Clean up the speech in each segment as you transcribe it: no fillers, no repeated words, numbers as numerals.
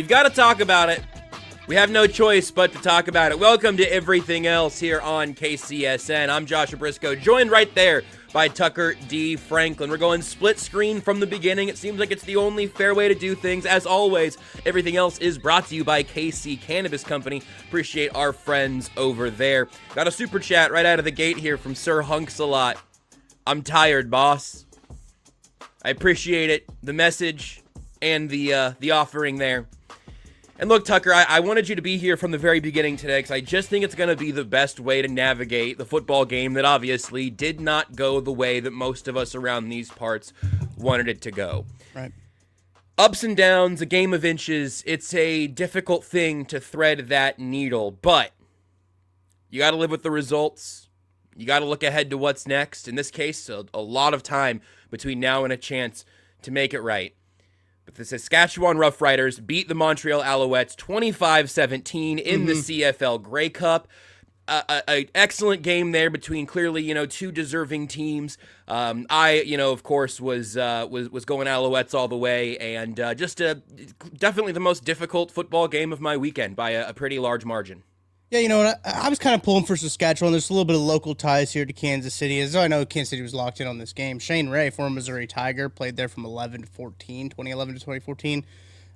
We've got to talk about it. We have no choice but to talk about it. Welcome to Everything Else here on KCSN. I'm Joshua Brisco, joined right there by Tucker D. Franklin. We're going split screen from the beginning. It seems like it's the only fair way to do things. As always, Everything Else is brought to you by KC Cannabis Company. Appreciate our friends over there. Got a super chat right out of the gate here from Sir Hunks-a-Lot. I'm tired, boss. I appreciate it. The message and the offering there. And look, Tucker, I wanted you to be here from the very beginning today because I just think it's going to be the best way to navigate the football game that obviously did not go the way that most of us around these parts wanted it to go. Right. Ups and downs, a game of inches. It's a difficult thing to thread that needle, but you got to live with the results. You got to look ahead to what's next. In this case, a lot of time between now and a chance to make it right. But the Saskatchewan Roughriders beat the Montreal Alouettes 25-17 in the CFL Grey Cup. An excellent game there between clearly, two deserving teams. I, of course, was going Alouettes all the way, and definitely the most difficult football game of my weekend by a pretty large margin. Yeah, I was kind of pulling for Saskatchewan. There's a little bit of local ties here to Kansas City. As I know, Kansas City was locked in on this game. Shane Ray, former Missouri Tiger, played there from 2011 to 2014.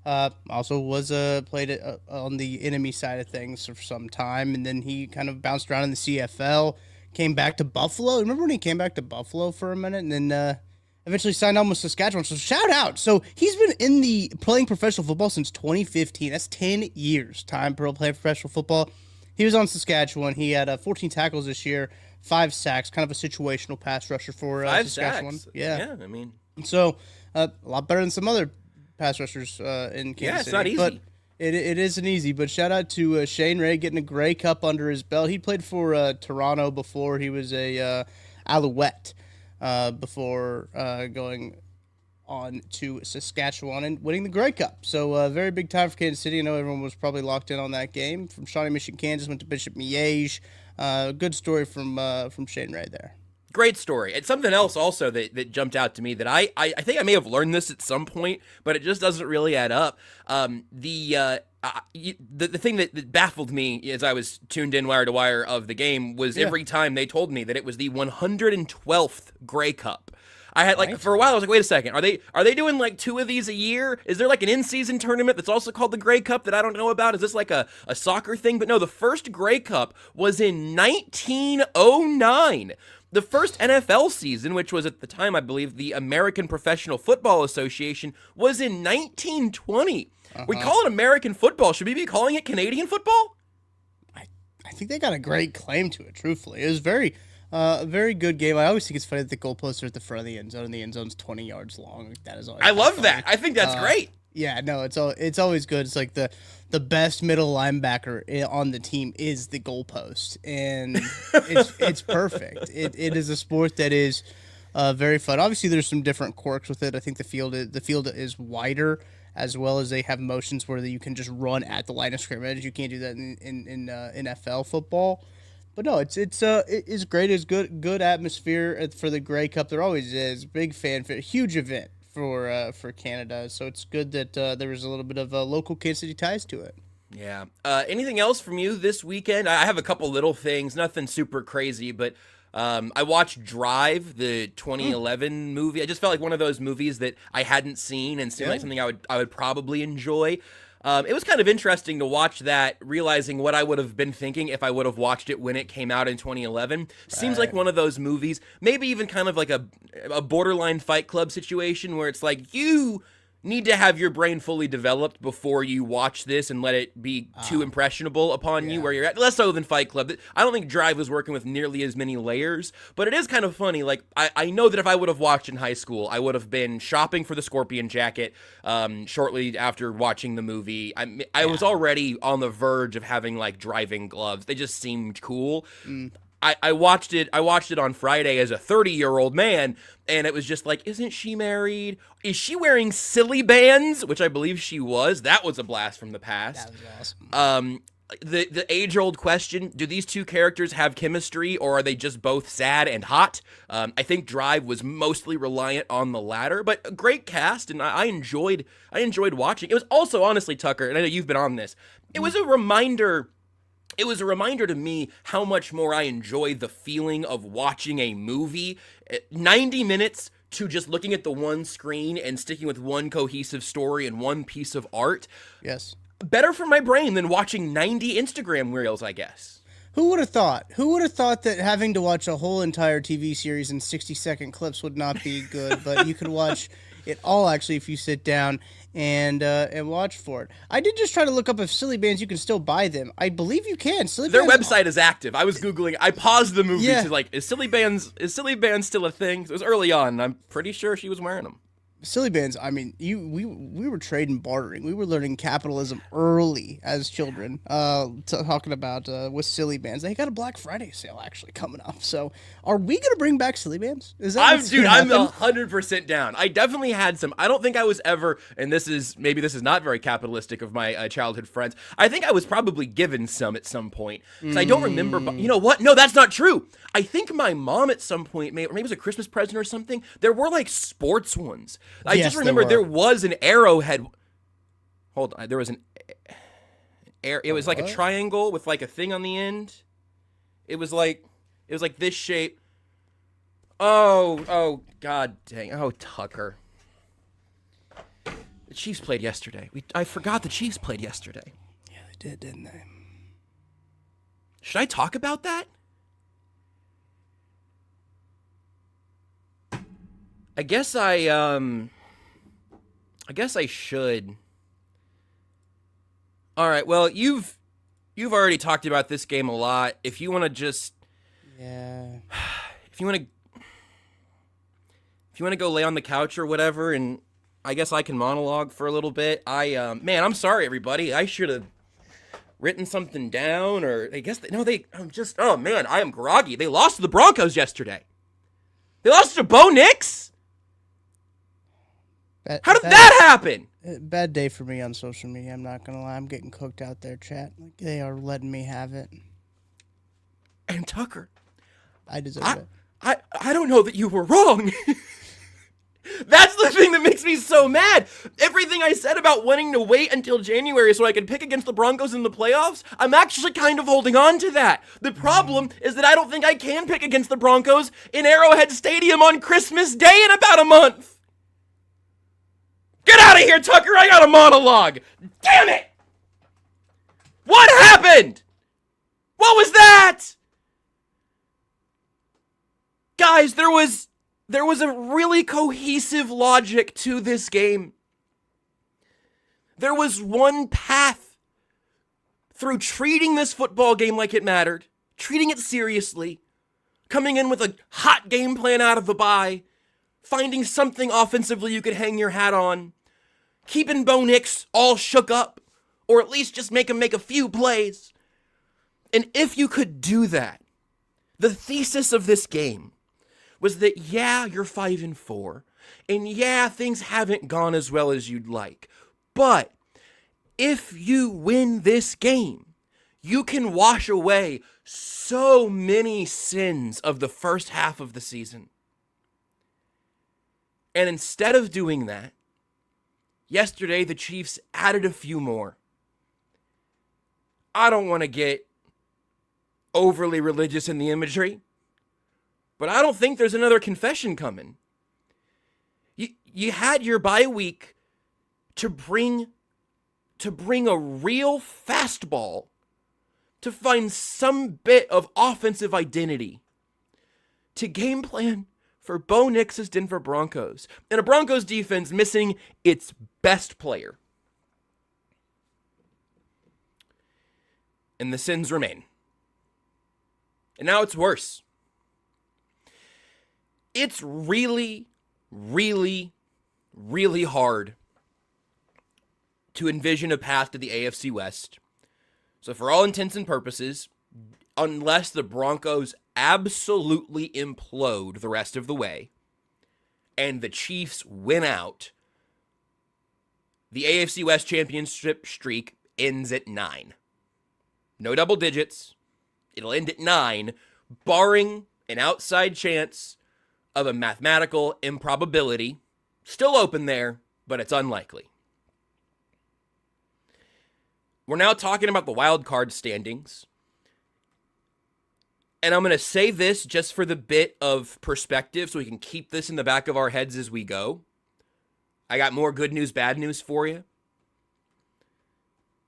Also was played on the enemy side of things for some time, and then he kind of bounced around in the CFL, came back to Buffalo. Remember when he came back to Buffalo for a minute, and then eventually signed on with Saskatchewan? So shout out. So he's been playing professional football since 2015. That's 10 years time playing professional football. He was on Saskatchewan. He had 14 tackles this year, 5 sacks, kind of a situational pass rusher for Saskatchewan. Sacks. Yeah, I mean. So a lot better than some other pass rushers in Kansas City. Yeah, it's not easy. But it isn't easy. But shout out to Shane Ray getting a Grey Cup under his belt. He played for Toronto before. He was a Alouette before going on to Saskatchewan and winning the Grey Cup. So very big time for Kansas City. I know everyone was probably locked in on that game. From Shawnee Mission, Kansas, went to Bishop Miege. Good story from Shane Ray there. Great story. It's something else also that jumped out to me that I think I may have learned this at some point, but it just doesn't really add up. The thing that baffled me as I was tuned in wire to wire of the game was every time they told me that it was the 112th Grey Cup. I had for a while I was like, wait a second, are they doing like 2 of these a year? Is there like an in-season tournament that's also called the Grey Cup that I don't know about? Is this like a soccer thing? But no, the first Grey Cup was in 1909. The first NFL season, which was at the time, I believe, the American Professional Football Association, was in 1920. We call it American football. Should we be calling it Canadian football? I think they got a great claim to it, truthfully. It was a very good game. I always think it's funny that the goalposts are at the front of the end zone, and the end zone's 20 yards long. That is always. I love funny. that. I think that's great. Yeah, no, it's always good. It's like the best middle linebacker on the team is the goalpost, and it's perfect. It is a sport that is very fun. Obviously, there's some different quirks with it. I think the field is wider, as well as they have motions where you can just run at the line of scrimmage. You can't do that in NFL football. But no, it's great. It's good atmosphere for the Grey Cup. There always is. Big fanfare, huge event for Canada. So it's good that there was a little bit of local Kansas City ties to it. Yeah. Anything else from you this weekend? I have a couple little things, nothing super crazy, but I watched Drive, the 2011 movie. I just felt like one of those movies that I hadn't seen and seemed like something I would probably enjoy. It was kind of interesting to watch that, realizing what I would have been thinking if I would have watched it when it came out in 2011. Right. Seems like one of those movies, maybe even kind of like a borderline Fight Club situation where it's like you need to have your brain fully developed before you watch this and let it be too impressionable upon you where you're at. Less so than Fight Club. I don't think Drive was working with nearly as many layers, but it is kind of funny. Like, I know that if I would have watched in high school, I would have been shopping for the Scorpion jacket shortly after watching the movie. I was already on the verge of having, like, driving gloves. They just seemed cool. I watched it on Friday as a 30-year-old man, and it was just like, isn't she married? Is she wearing silly bands? Which I believe she was. That was a blast from the past. That was awesome. the age-old question, do these two characters have chemistry, or are they just both sad and hot? I think Drive was mostly reliant on the latter, but a great cast, and I enjoyed watching. It was also, honestly, Tucker, and I know you've been on this, it was a reminder to me how much more I enjoy the feeling of watching a movie. 90 minutes to just looking at the one screen and sticking with one cohesive story and one piece of art. Yes. Better for my brain than watching 90 Instagram reels, I guess. Who would have thought? Who would have thought that having to watch a whole entire TV series in 60-second clips would not be good, but you could watch it all, actually, if you sit down and watch for it. I did just try to look up if Silly Bands, you can still buy them. I believe you can. Their website is active. I was Googling. I paused the movie to like, is Silly Bands still a thing? It was early on, and I'm pretty sure she was wearing them. Silly Bands, I mean, we were trading, bartering. We were learning capitalism early as children, talking about with Silly Bands. They got a Black Friday sale actually coming up. So are we going to bring back Silly Bands? Is that I'm 100% down. I definitely had some. I don't think I was ever, and this is not very capitalistic of my childhood friends. I think I was probably given some at some point. So I don't remember, but you know what? No, that's not true. I think my mom at some point, or maybe it was a Christmas present or something, there were like sports ones. I just remember there was an arrowhead. Hold on, there was it was like a triangle with like a thing on the end. It was like this shape. Oh, god dang. Oh, Tucker. The Chiefs played yesterday. I forgot the Chiefs played yesterday. Yeah, they did, didn't they? Should I talk about that? I guess I should. All right. Well, you've already talked about this game a lot. If you want to just if you want to go lay on the couch or whatever, and I guess I can monologue for a little bit. I'm sorry, everybody. I should have written something down, or I guess I am groggy. They lost to the Broncos yesterday. They lost to Bo Nix? How did that happen? Bad day for me on social media, I'm not going to lie. I'm getting cooked out there, chat. Like, they are letting me have it. And Tucker, I deserve it. I don't know that you were wrong. That's the thing that makes me so mad. Everything I said about wanting to wait until January so I could pick against the Broncos in the playoffs, I'm actually kind of holding on to that. The problem is that I don't think I can pick against the Broncos in Arrowhead Stadium on Christmas Day in about a month. Get out of here, Tucker! I got a monologue! Damn it! What happened? What was that? Guys, there was a really cohesive logic to this game. There was one path through treating this football game like it mattered, treating it seriously, coming in with a hot game plan out of the bye, finding something offensively you could hang your hat on, keeping Bo Nix all shook up, or at least just make him make a few plays. And if you could do that, the thesis of this game was that, yeah, you're 5-4, and yeah, things haven't gone as well as you'd like, but if you win this game, you can wash away so many sins of the first half of the season. And instead of doing that, yesterday the Chiefs added a few more. I don't want to get overly religious in the imagery, but I don't think there's another confession coming. You had your bye week to bring a real fastball, to find some bit of offensive identity, to game plan for Bo Nix's Denver Broncos, and a Broncos defense missing its best player. And the sins remain. And now it's worse. It's really, really, really hard to envision a path to the AFC West. So for all intents and purposes, unless the Broncos absolutely implode the rest of the way and the Chiefs win out, the AFC West championship streak ends at 9. No double digits. It'll end at 9, barring an outside chance of a mathematical improbability. Still open there, but it's unlikely. We're now talking about the wild card standings. And I'm going to say this just for the bit of perspective so we can keep this in the back of our heads as we go. I got more good news, bad news for you.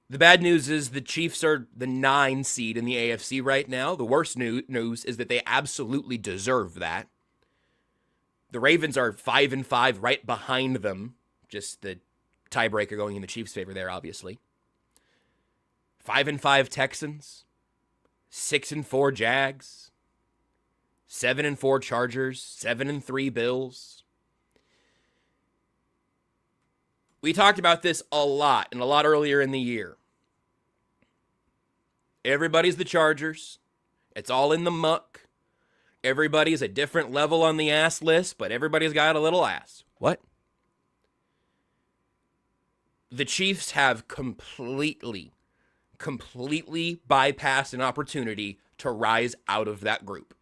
The bad news is the Chiefs are the 9 seed in the AFC right now. The worst news is that they absolutely deserve that. The Ravens are 5-5 right behind them. Just the tiebreaker going in the Chiefs' favor there, obviously. 5-5 Texans. 6-4 Jags. 7-4 Chargers. 7-3 Bills. We talked about this a lot and a lot earlier in the year. Everybody's the Chargers. It's all in the muck. Everybody's a different level on the ass list, but everybody's got a little ass. What? The Chiefs have completely bypassed an opportunity to rise out of that group.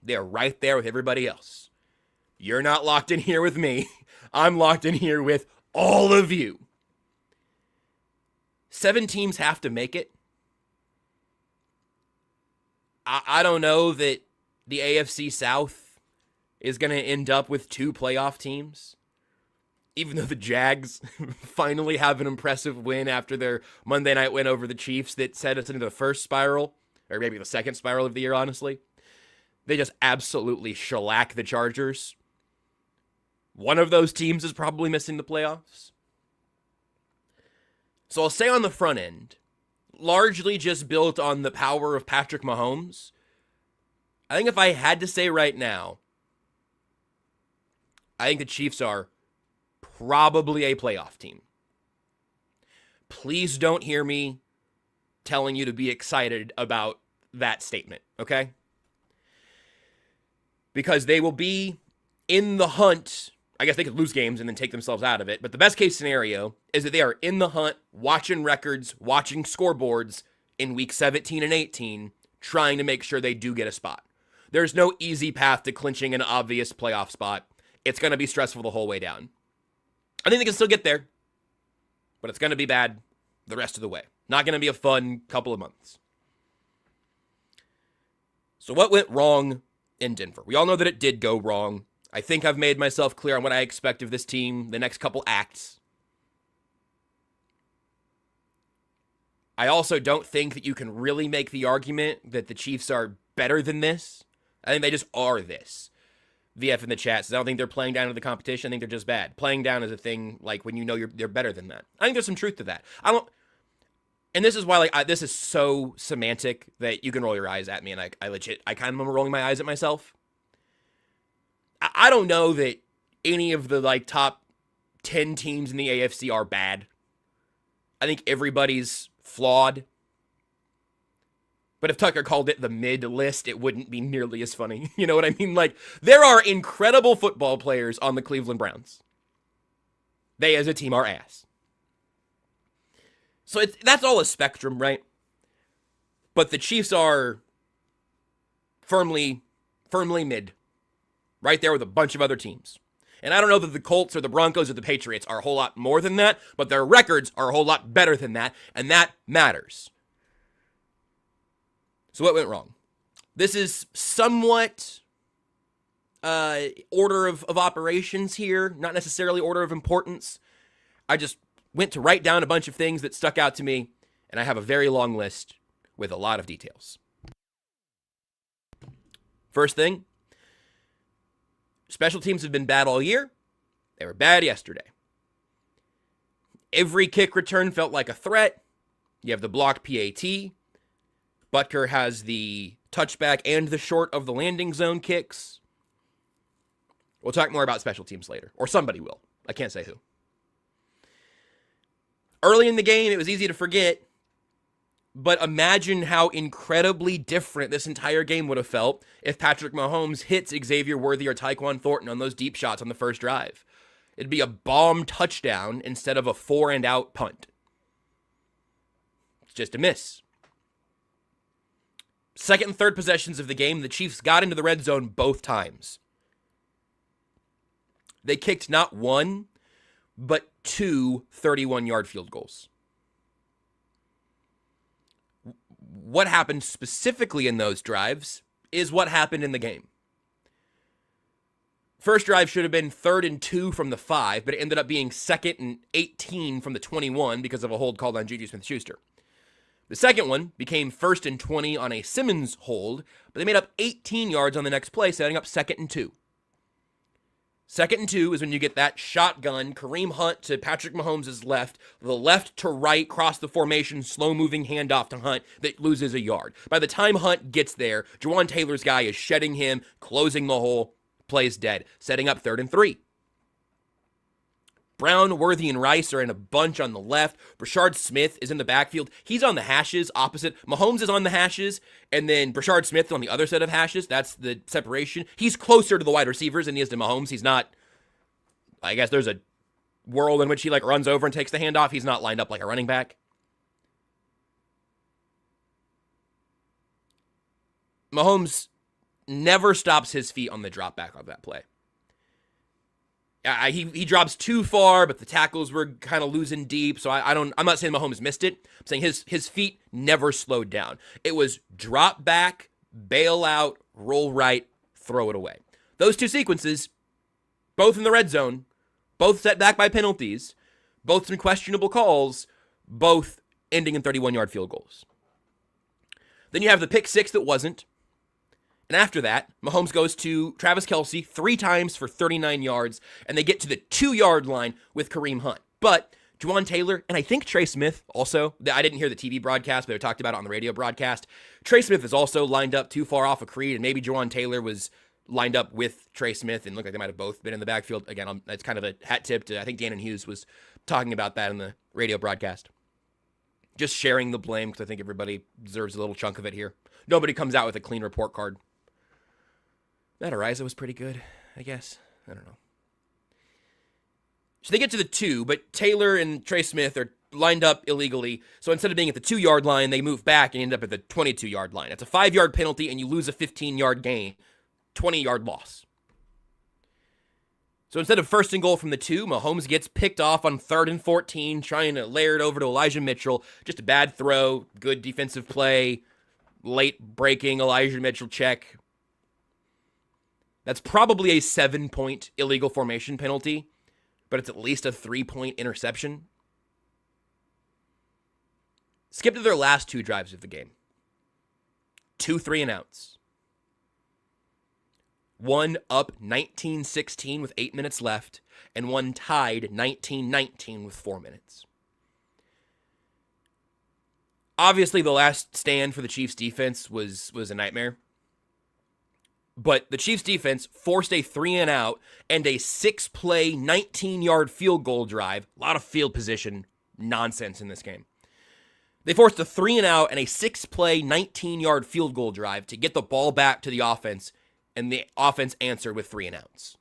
They're right there with everybody else. You're not locked in here with me. I'm locked in here with all of you. 7 teams have to make it. I don't know that the AFC South is going to end up with 2 playoff teams. Even though the Jags finally have an impressive win after their Monday night win over the Chiefs that set us into the first spiral, or maybe the second spiral of the year, honestly. They just absolutely shellac the Chargers. One of those teams is probably missing the playoffs. So I'll say on the front end, largely just built on the power of Patrick Mahomes, I think if I had to say right now, I think the Chiefs are probably a playoff team. Please don't hear me telling you to be excited about that statement, okay? Because they will be in the hunt. I guess they could lose games and then take themselves out of it. But the best case scenario is that they are in the hunt, watching records, watching scoreboards in week 17 and 18, trying to make sure they do get a spot. There's no easy path to clinching an obvious playoff spot. It's going to be stressful the whole way down. I think they can still get there, but it's going to be bad the rest of the way. Not going to be a fun couple of months. So what went wrong in Denver? We all know that it did go wrong. I think I've made myself clear on what I expect of this team the next couple acts. I also don't think that you can really make the argument that the Chiefs are better than this. I think they just are this. VF in the chat says, I don't think they're playing down to the competition. I think they're just bad. Playing down is a thing like when you know they're better than that. I think there's some truth to that. And this is why this is so semantic that you can roll your eyes at me, and I kind of am rolling my eyes at myself. I don't know that any of the top 10 teams in the AFC are bad. I think everybody's flawed. But if Tucker called it the mid list, it wouldn't be nearly as funny. You know what I mean? There are incredible football players on the Cleveland Browns. They as a team are ass. So that's all a spectrum, right? But the Chiefs are firmly mid. Right there with a bunch of other teams. And I don't know that the Colts or the Broncos or the Patriots are a whole lot more than that, but their records are a whole lot better than that, and that matters. So what went wrong? This is somewhat order of operations here, not necessarily order of importance. I just went to write down a bunch of things that stuck out to me, and I have a very long list with a lot of details. First thing, special teams have been bad all year. They were bad yesterday. Every kick return felt like a threat. You have the blocked PAT. Butker has the touchback and the short of the landing zone kicks. We'll talk more about special teams later. Or somebody will. I can't say who. Early in the game, it was easy to forget. But imagine how incredibly different this entire game would have felt if Patrick Mahomes hits Xavier Worthy or Tyquan Thornton on those deep shots on the first drive. It'd be a bomb touchdown instead of a 4-and-out punt. It's just a miss. Second and third possessions of the game, the Chiefs got into the red zone both times. They kicked not one, but two 31-yard field goals. What happened specifically in those drives is what happened in the game. First drive should have been 3rd and 2 from the 5, but it ended up being 2nd and 18 from the 21 because of a hold called on Juju Smith-Schuster. The second one became 1st and 20 on a Simmons hold, but they made up 18 yards on the next play, setting up 2nd and 2. 2nd and 2 is when you get that shotgun, Kareem Hunt to Patrick Mahomes' left, the left to right, cross the formation, slow-moving handoff to Hunt that loses a yard. By the time Hunt gets there, Jawan Taylor's guy is shedding him, closing the hole, plays dead, setting up 3rd and 3. Brown, Worthy, and Rice are in a bunch on the left. Brashard Smith is in the backfield. He's on the hashes opposite. Mahomes is on the hashes, and then Brashard Smith on the other set of hashes. That's the separation. He's closer to the wide receivers than he is to Mahomes. He's not, I guess there's a world in which he like runs over and takes the handoff. He's not lined up like a running back. Mahomes never stops his feet on the drop back of that play. He drops too far, but the tackles were kind of losing deep. So I'm not saying Mahomes missed it. I'm saying his feet never slowed down. It was drop back, bail out, roll right, throw it away. Those two sequences, both in the red zone, both set back by penalties, both some questionable calls, both ending in 31-yard field goals. Then you have the pick six that wasn't. And after that, Mahomes goes to Travis Kelce 3 times for 39 yards, and they get to the 2-yard line with Kareem Hunt. But Jawan Taylor, and I think Trey Smith also, I didn't hear the TV broadcast, but I talked about it on the radio broadcast. Trey Smith is also lined up too far off of Creed, and maybe Jawan Taylor was lined up with Trey Smith and looked like they might have both been in the backfield. Again, it's kind of a hat tip to, I think Dan and Hughes was talking about that in the radio broadcast. Just sharing the blame, because I think everybody deserves a little chunk of it here. Nobody comes out with a clean report card. That Ariza was pretty good, I guess. I don't know. So they get to the 2, but Taylor and Trey Smith are lined up illegally. So instead of being at the 2-yard line, they move back and end up at the 22-yard line. It's a 5-yard penalty, and you lose a 15-yard gain. 20-yard loss. So instead of 1st and goal from the 2, Mahomes gets picked off on 3rd and 14, trying to layer it over to Elijah Mitchell. Just a bad throw, good defensive play, late breaking Elijah Mitchell check. That's probably a 7-point illegal formation penalty, but it's at least a 3-point interception. Skip to their last 2 drives of the game. 2 3-and-outs. One up 19-16 with 8 minutes left, and one tied 19-19 with 4 minutes. Obviously, the last stand for the Chiefs' defense was a nightmare. But the Chiefs' defense forced a 3-and-out and a 6-play, 19-yard field goal drive. A lot of field position nonsense in this game. They forced a 3-and-out and a 6-play, 19-yard field goal drive to get the ball back to the offense, and the offense answered with 3-and-outs.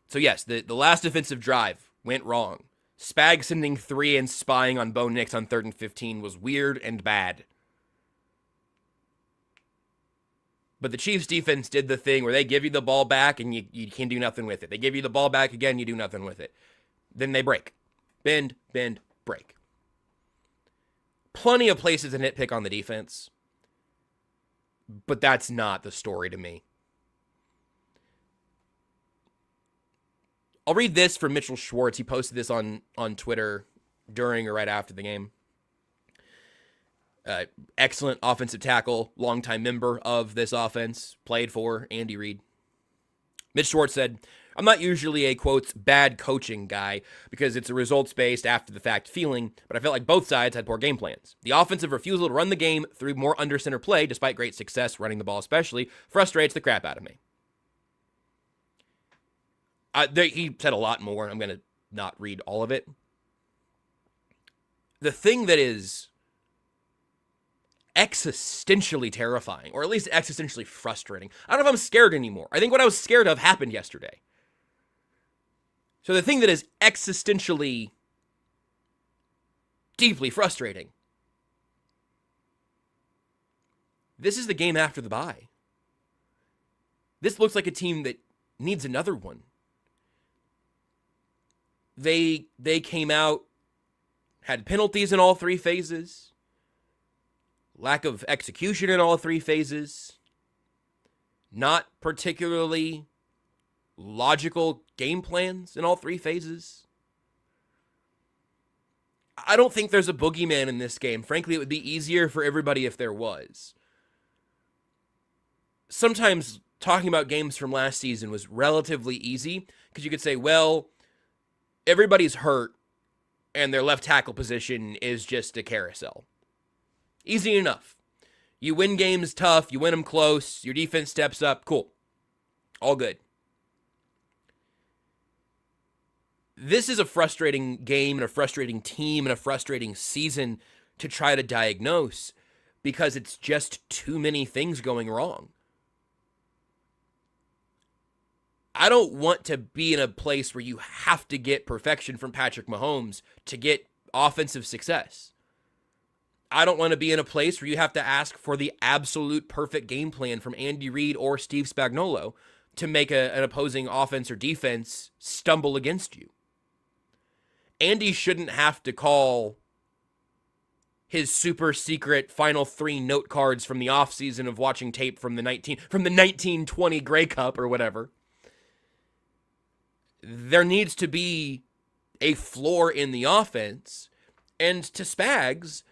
So yes, the last defensive drive went wrong. Spag sending 3 and spying on Bo Nix on 3rd and 15 was weird and bad. But the Chiefs defense did the thing where they give you the ball back and you can do nothing with it. They give you the ball back again, you do nothing with it. Then they break. Bend, break. Plenty of places to nitpick on the defense. But that's not the story to me. I'll read this from Mitchell Schwartz. He posted this on Twitter during or right after the game. Excellent offensive tackle, longtime member of this offense, played for Andy Reid. Mitch Schwartz said, "I'm not usually a, quotes, bad coaching guy because it's a results-based, after-the-fact feeling, but I felt like both sides had poor game plans. The offensive refusal to run the game through more under-center play, despite great success running the ball especially, frustrates the crap out of me." He said a lot more. I'm going to not read all of it. The thing that is existentially terrifying, or at least existentially frustrating. I don't know if I'm scared anymore. I think what I was scared of happened yesterday. So the thing that is existentially deeply frustrating This is the game after the bye. This looks like a team that needs another one. They came out, had penalties in all three phases, lack of execution in all three phases, not particularly logical game plans in all three phases. I don't think there's a boogeyman in this game. Frankly, it would be easier for everybody if there was. Sometimes talking about games from last season was relatively easy because you could say, well, everybody's hurt and their left tackle position is just a carousel. Easy enough. You win games tough, you win them close, your defense steps up, cool. All good. This is a frustrating game and a frustrating team and a frustrating season to try to diagnose because it's just too many things going wrong. I don't want to be in a place where you have to get perfection from Patrick Mahomes to get offensive success. I don't want to be in a place where you have to ask for the absolute perfect game plan from Andy Reid or Steve Spagnuolo to make an opposing offense or defense stumble against you. Andy shouldn't have to call his super secret final 3 note cards from the offseason of watching tape from the 1920 Grey Cup or whatever. There needs to be a floor in the offense. And to Spags,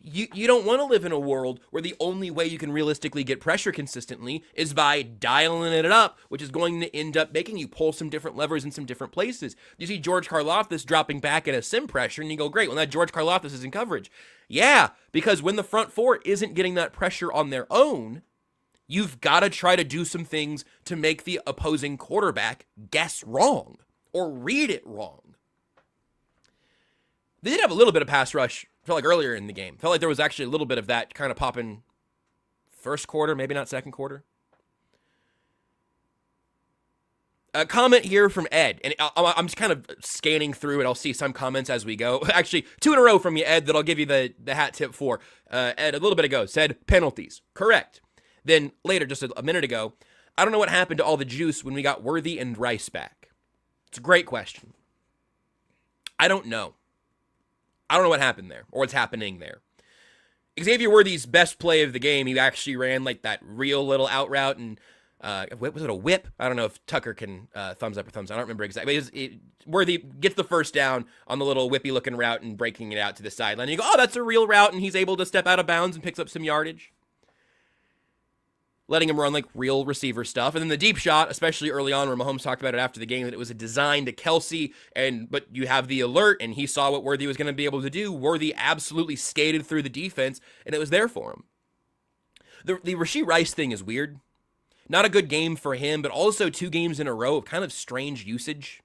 you don't want to live in a world where the only way you can realistically get pressure consistently is by dialing it up, which is going to end up making you pull some different levers in some different places. You see George Karlaftis dropping back at a sim pressure, and you go, great, well, now George Karlaftis is in coverage. Yeah, because when the front four isn't getting that pressure on their own, you've got to try to do some things to make the opposing quarterback guess wrong or read it wrong. They did have a little bit of pass rush, felt like earlier in the game. Felt like there was actually a little bit of that kind of popping first quarter, maybe not second quarter. A comment here from Ed, and I'm just kind of scanning through it. I'll see some comments as we go. Actually, 2 in a row from you, Ed, that I'll give you the hat tip for. Ed, a little bit ago, said penalties. Correct. Then later, just a minute ago, I don't know what happened to all the juice when we got Worthy and Rice back. It's a great question. I don't know. I don't know what happened there or what's happening there. Xavier Worthy's best play of the game, he actually ran like that real little out route and was it a whip? I don't know if Tucker can thumbs up or thumbs down. I don't remember exactly. Worthy gets the first down on the little whippy looking route and breaking it out to the sideline. And you go, oh, that's a real route, and he's able to step out of bounds and picks up some yardage. Letting him run like real receiver stuff. And then the deep shot, especially early on where Mahomes talked about it after the game, that it was a design to Kelsey, but you have the alert, and he saw what Worthy was going to be able to do. Worthy absolutely skated through the defense, and it was there for him. The Rashee Rice thing is weird. Not a good game for him, but also 2 games in a row of kind of strange usage.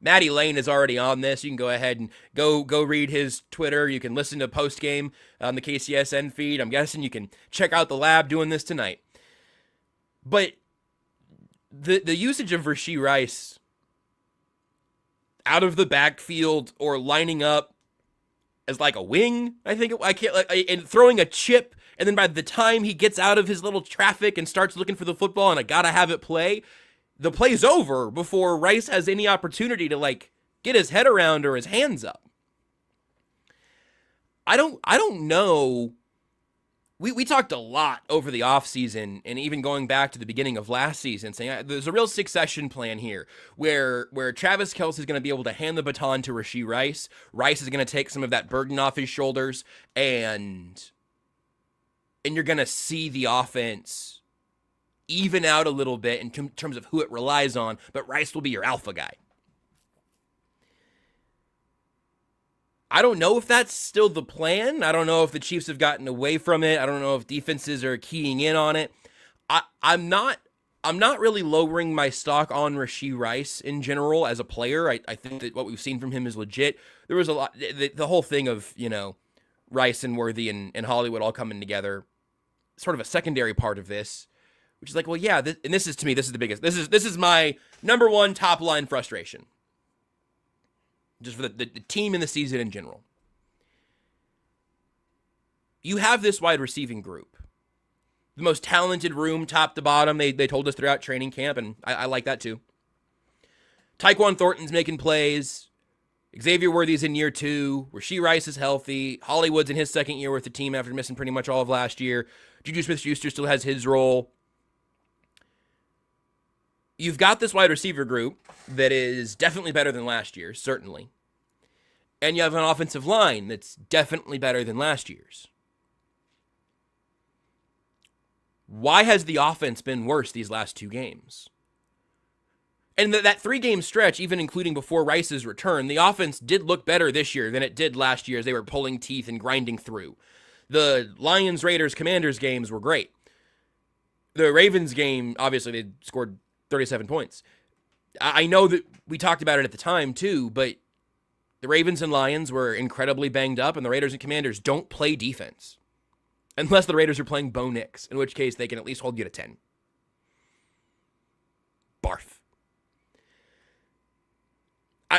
Matty Lane is already on this. You can go ahead and go read his Twitter. You can listen to post-game on the KCSN feed. I'm guessing you can check out the lab doing this tonight. But the usage of Rashee Rice out of the backfield or lining up as like a wing, and throwing a chip, and then by the time he gets out of his little traffic and starts looking for the football and I gotta have it play, the play's over before Rice has any opportunity to like get his head around or his hands up. I don't know. We talked a lot over the offseason and even going back to the beginning of last season saying there's a real succession plan here where Travis Kelce is going to be able to hand the baton to Rashee Rice. Rice is going to take some of that burden off his shoulders and you're going to see the offense even out a little bit in terms of who it relies on, but Rice will be your alpha guy. I don't know if that's still the plan. I don't know if the Chiefs have gotten away from it. I don't know if defenses are keying in on it. I'm not really lowering my stock on Rashee Rice in general as a player. I think that what we've seen from him is legit. There was a lot, the whole thing of, Rice and Worthy and Hollywood all coming together, sort of a secondary part of this, which is like, well, yeah, this is the biggest. This is my number one top line frustration. Just for the team and the season in general. You have this wide receiving group. the most talented room top to bottom. They told us throughout training camp, and I like that too. Tyquan Thornton's making plays. Xavier Worthy's in year 2. Rashee Rice is healthy. Hollywood's in his second year with the team after missing pretty much all of last year. Juju Smith-Schuster still has his role. You've got this wide receiver group that is definitely better than last year, certainly. And you have an offensive line that's definitely better than last year's. Why has the offense been worse these last 2 games? And that 3-game stretch, even including before Rice's return, the offense did look better this year than it did last year as they were pulling teeth and grinding through. The Lions, Raiders, Commanders games were great. The Ravens game, obviously, they scored 37 points. I know that we talked about it at the time, too, but the Ravens and Lions were incredibly banged up, and the Raiders and Commanders don't play defense. Unless the Raiders are playing Bo Nix, in which case they can at least hold you to 10. Barf.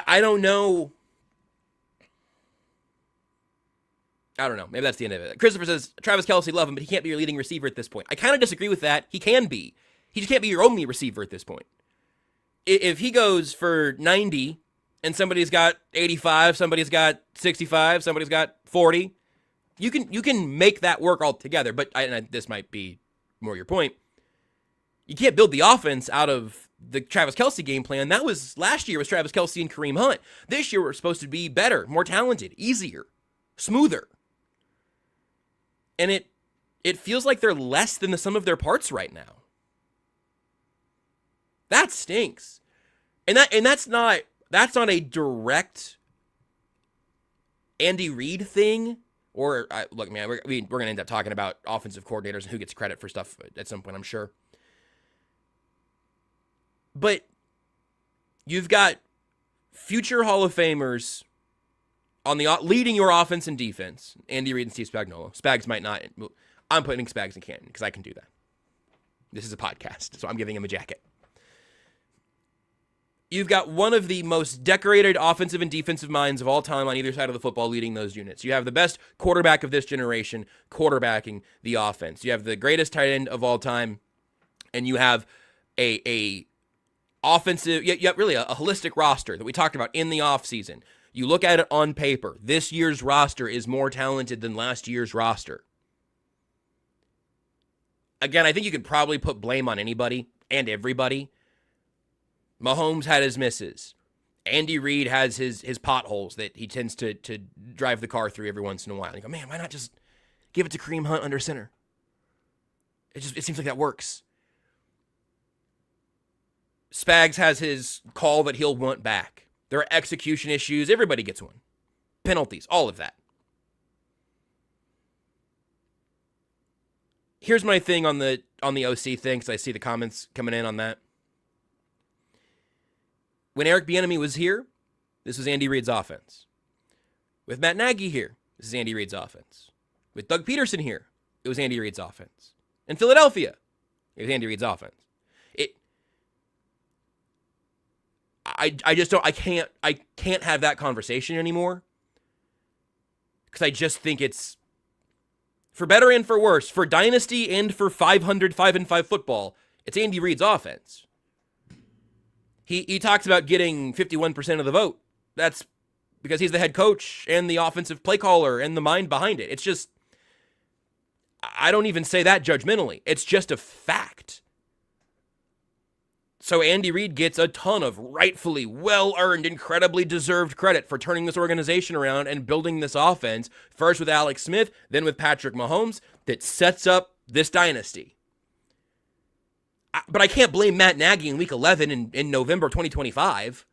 I don't know. I don't know. Maybe that's the end of it. Christopher says, Travis Kelce, love him, but he can't be your leading receiver at this point. I kind of disagree with that. He can be. He just can't be your only receiver at this point. If he goes for 90 and somebody's got 85, somebody's got 65, somebody's got 40, you can make that work all together. But this might be more your point. You can't build the offense out of the Travis Kelce game plan. That was last year was Travis Kelce and Kareem Hunt. This year we're supposed to be better, more talented, easier, smoother. And it feels like they're less than the sum of their parts right now. That stinks. And that's not a direct Andy Reid thing. Or look, man, we're gonna end up talking about offensive coordinators and who gets credit for stuff at some point, I'm sure. But you've got future Hall of Famers on the leading your offense and defense. Andy Reid and Steve Spagnuolo. Spags might not. I'm putting Spags in Canton because I can do that. This is a podcast, so I'm giving him a jacket. You've got one of the most decorated offensive and defensive minds of all time on either side of the football leading those units. You have the best quarterback of this generation quarterbacking the offense. You have the greatest tight end of all time, and you have a offensive, really a holistic roster that we talked about in the offseason. You look at it on paper. This year's roster is more talented than last year's roster. Again, I think you could probably put blame on anybody and everybody. Mahomes had his misses. Andy Reid has his potholes that he tends to drive the car through every once in a while. And you go, man, why not just give it to Kareem Hunt under center? It seems like that works. Spags has his call that he'll want back. There are execution issues. Everybody gets one. Penalties, all of that. Here's my thing on the OC thing, because I see the comments coming in on that. When Eric Bieniemy was here, this was Andy Reid's offense. With Matt Nagy here, this is Andy Reid's offense. With Doug Peterson here, it was Andy Reid's offense. In Philadelphia, it was Andy Reid's offense. I can't have that conversation anymore. Because I just think it's, for better and for worse, for dynasty and for 505 football, it's Andy Reid's offense. He talks about getting 51% of the vote. That's because he's the head coach and the offensive play caller and the mind behind it. It's just, I don't even say that judgmentally. It's just a fact. So Andy Reid gets a ton of rightfully well-earned, incredibly deserved credit for turning this organization around and building this offense, first with Alex Smith, then with Patrick Mahomes, that sets up this dynasty. But I can't blame Matt Nagy in Week 11 in November 2025.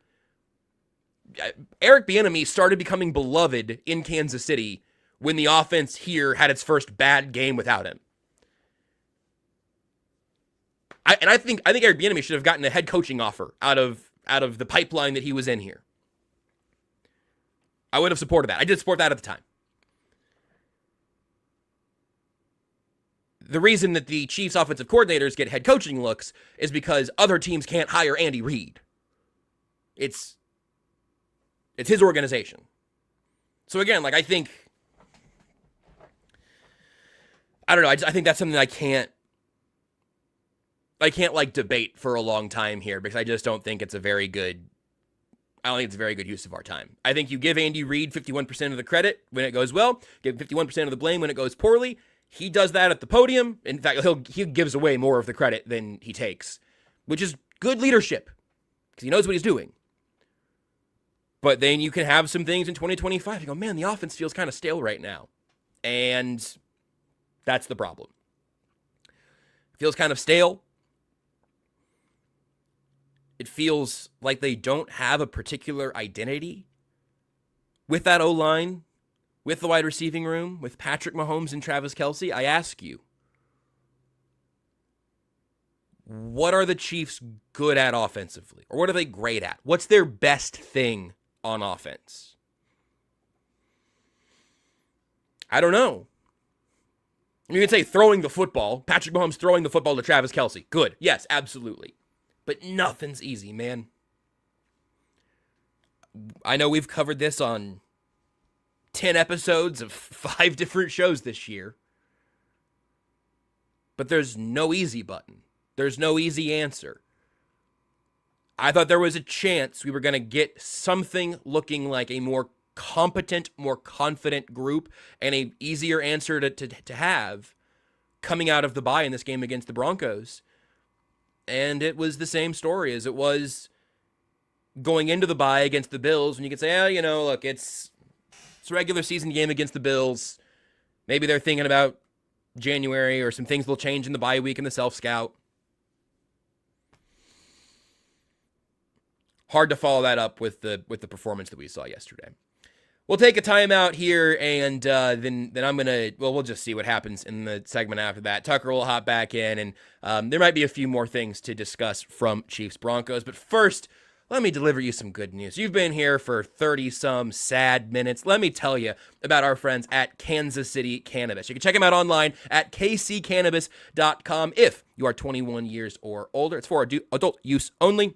Eric Bieniemy started becoming beloved in Kansas City when the offense here had its first bad game without him. I think Eric Bieniemy should have gotten a head coaching offer out of the pipeline that he was in here. I would have supported that. I did support that at the time. The reason that the Chiefs offensive coordinators get head coaching looks is because other teams can't hire Andy Reid. It's his organization. So again, I don't know. I think that's something that I can't like debate for a long time here because I just don't think it's a very good. I don't think it's a very good use of our time. I think you give Andy Reid 51% of the credit when it goes well, give 51% of the blame when it goes poorly. He does that at the podium. In fact, he gives away more of the credit than he takes, which is good leadership because he knows what he's doing. But then you can have some things in 2025. You go, man, the offense feels kind of stale right now. And that's the problem. It feels kind of stale. It feels like they don't have a particular identity with that O-line, with the wide receiving room, with Patrick Mahomes and Travis Kelce. I ask you, what are the Chiefs good at offensively? Or what are they great at? What's their best thing on offense? I don't know. You can say throwing the football. Patrick Mahomes throwing the football to Travis Kelce. Good. Yes, absolutely. But nothing's easy, man. I know we've covered this on 10 episodes of 5 different shows this year. But there's no easy button. There's no easy answer. I thought there was a chance we were going to get something looking like a more competent, more confident group and an easier answer to have coming out of the bye in this game against the Broncos. And it was the same story as it was going into the bye against the Bills. And you could say, oh, look, it's a regular season game against the Bills. Maybe they're thinking about January or some things will change in the bye week and the self-scout. Hard to follow that up with the performance that we saw yesterday. We'll take a timeout here, and then I'm going to, we'll just see what happens in the segment after that. Tucker will hop back in, and there might be a few more things to discuss from Chiefs-Broncos. But first, let me deliver you some good news. You've been here for 30-some sad minutes. Let me tell you about our friends at Kansas City Cannabis. You can check them out online at kccannabis.com if you are 21 years or older. It's for adult use only.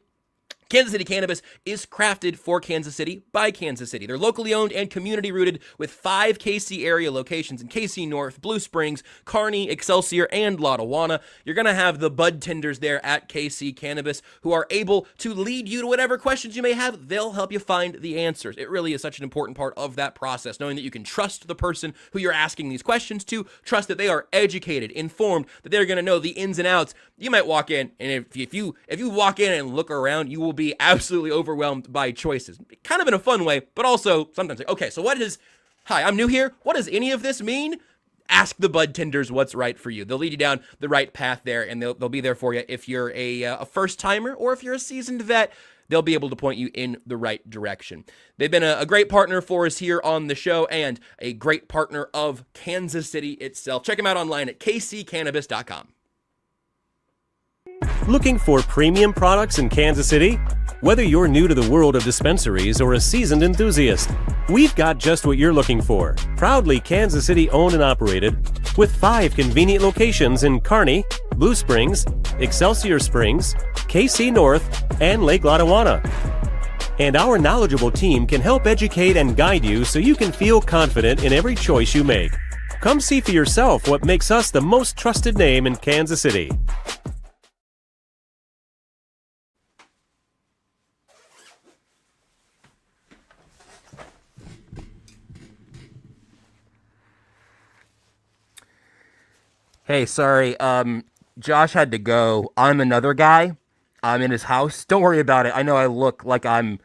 Kansas City Cannabis is crafted for Kansas City by Kansas City. They're locally owned and community rooted with 5 KC area locations in KC North, Blue Springs, Kearney, Excelsior, and Lottawanna. You're going to have the bud tenders there at KC Cannabis who are able to lead you to whatever questions you may have. They'll help you find the answers. It really is such an important part of that process, knowing that you can trust the person who you're asking these questions to, trust that they are educated, informed, that they're going to know the ins and outs. You might walk in, and if you walk in and look around, you will be absolutely overwhelmed by choices. Kind of in a fun way, but also sometimes like, okay, so hi, I'm new here. What does any of this mean? Ask the bud tenders what's right for you. They'll lead you down the right path there, and they'll be there for you if you're a first-timer or if you're a seasoned vet. They'll be able to point you in the right direction. They've been a great partner for us here on the show and a great partner of Kansas City itself. Check them out online at kccannabis.com. Looking for premium products in Kansas City? Whether you're new to the world of dispensaries or a seasoned enthusiast, we've got just what you're looking for. Proudly Kansas City owned and operated, with 5 convenient locations in Kearney, Blue Springs, Excelsior Springs, KC North, and Lake Lottawanna. And our knowledgeable team can help educate and guide you so you can feel confident in every choice you make. Come see for yourself what makes us the most trusted name in Kansas City. Hey, sorry. Josh had to go. I'm another guy. I'm in his house. Don't worry about it. I know I look like I'm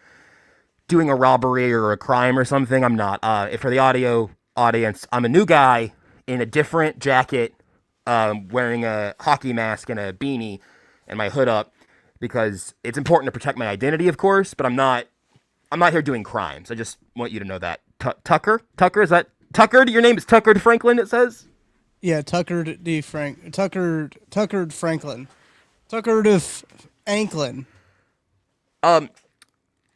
doing a robbery or a crime or something. I'm not. For the audio audience, I'm a new guy in a different jacket, wearing a hockey mask and a beanie and my hood up because it's important to protect my identity, of course, but I'm not here doing crimes. I just want you to know that. Tucker? Tucker? Is that Tucker? Your name is Tucker Franklin, it says? Yeah, Tucker Franklin. Anklin. I'm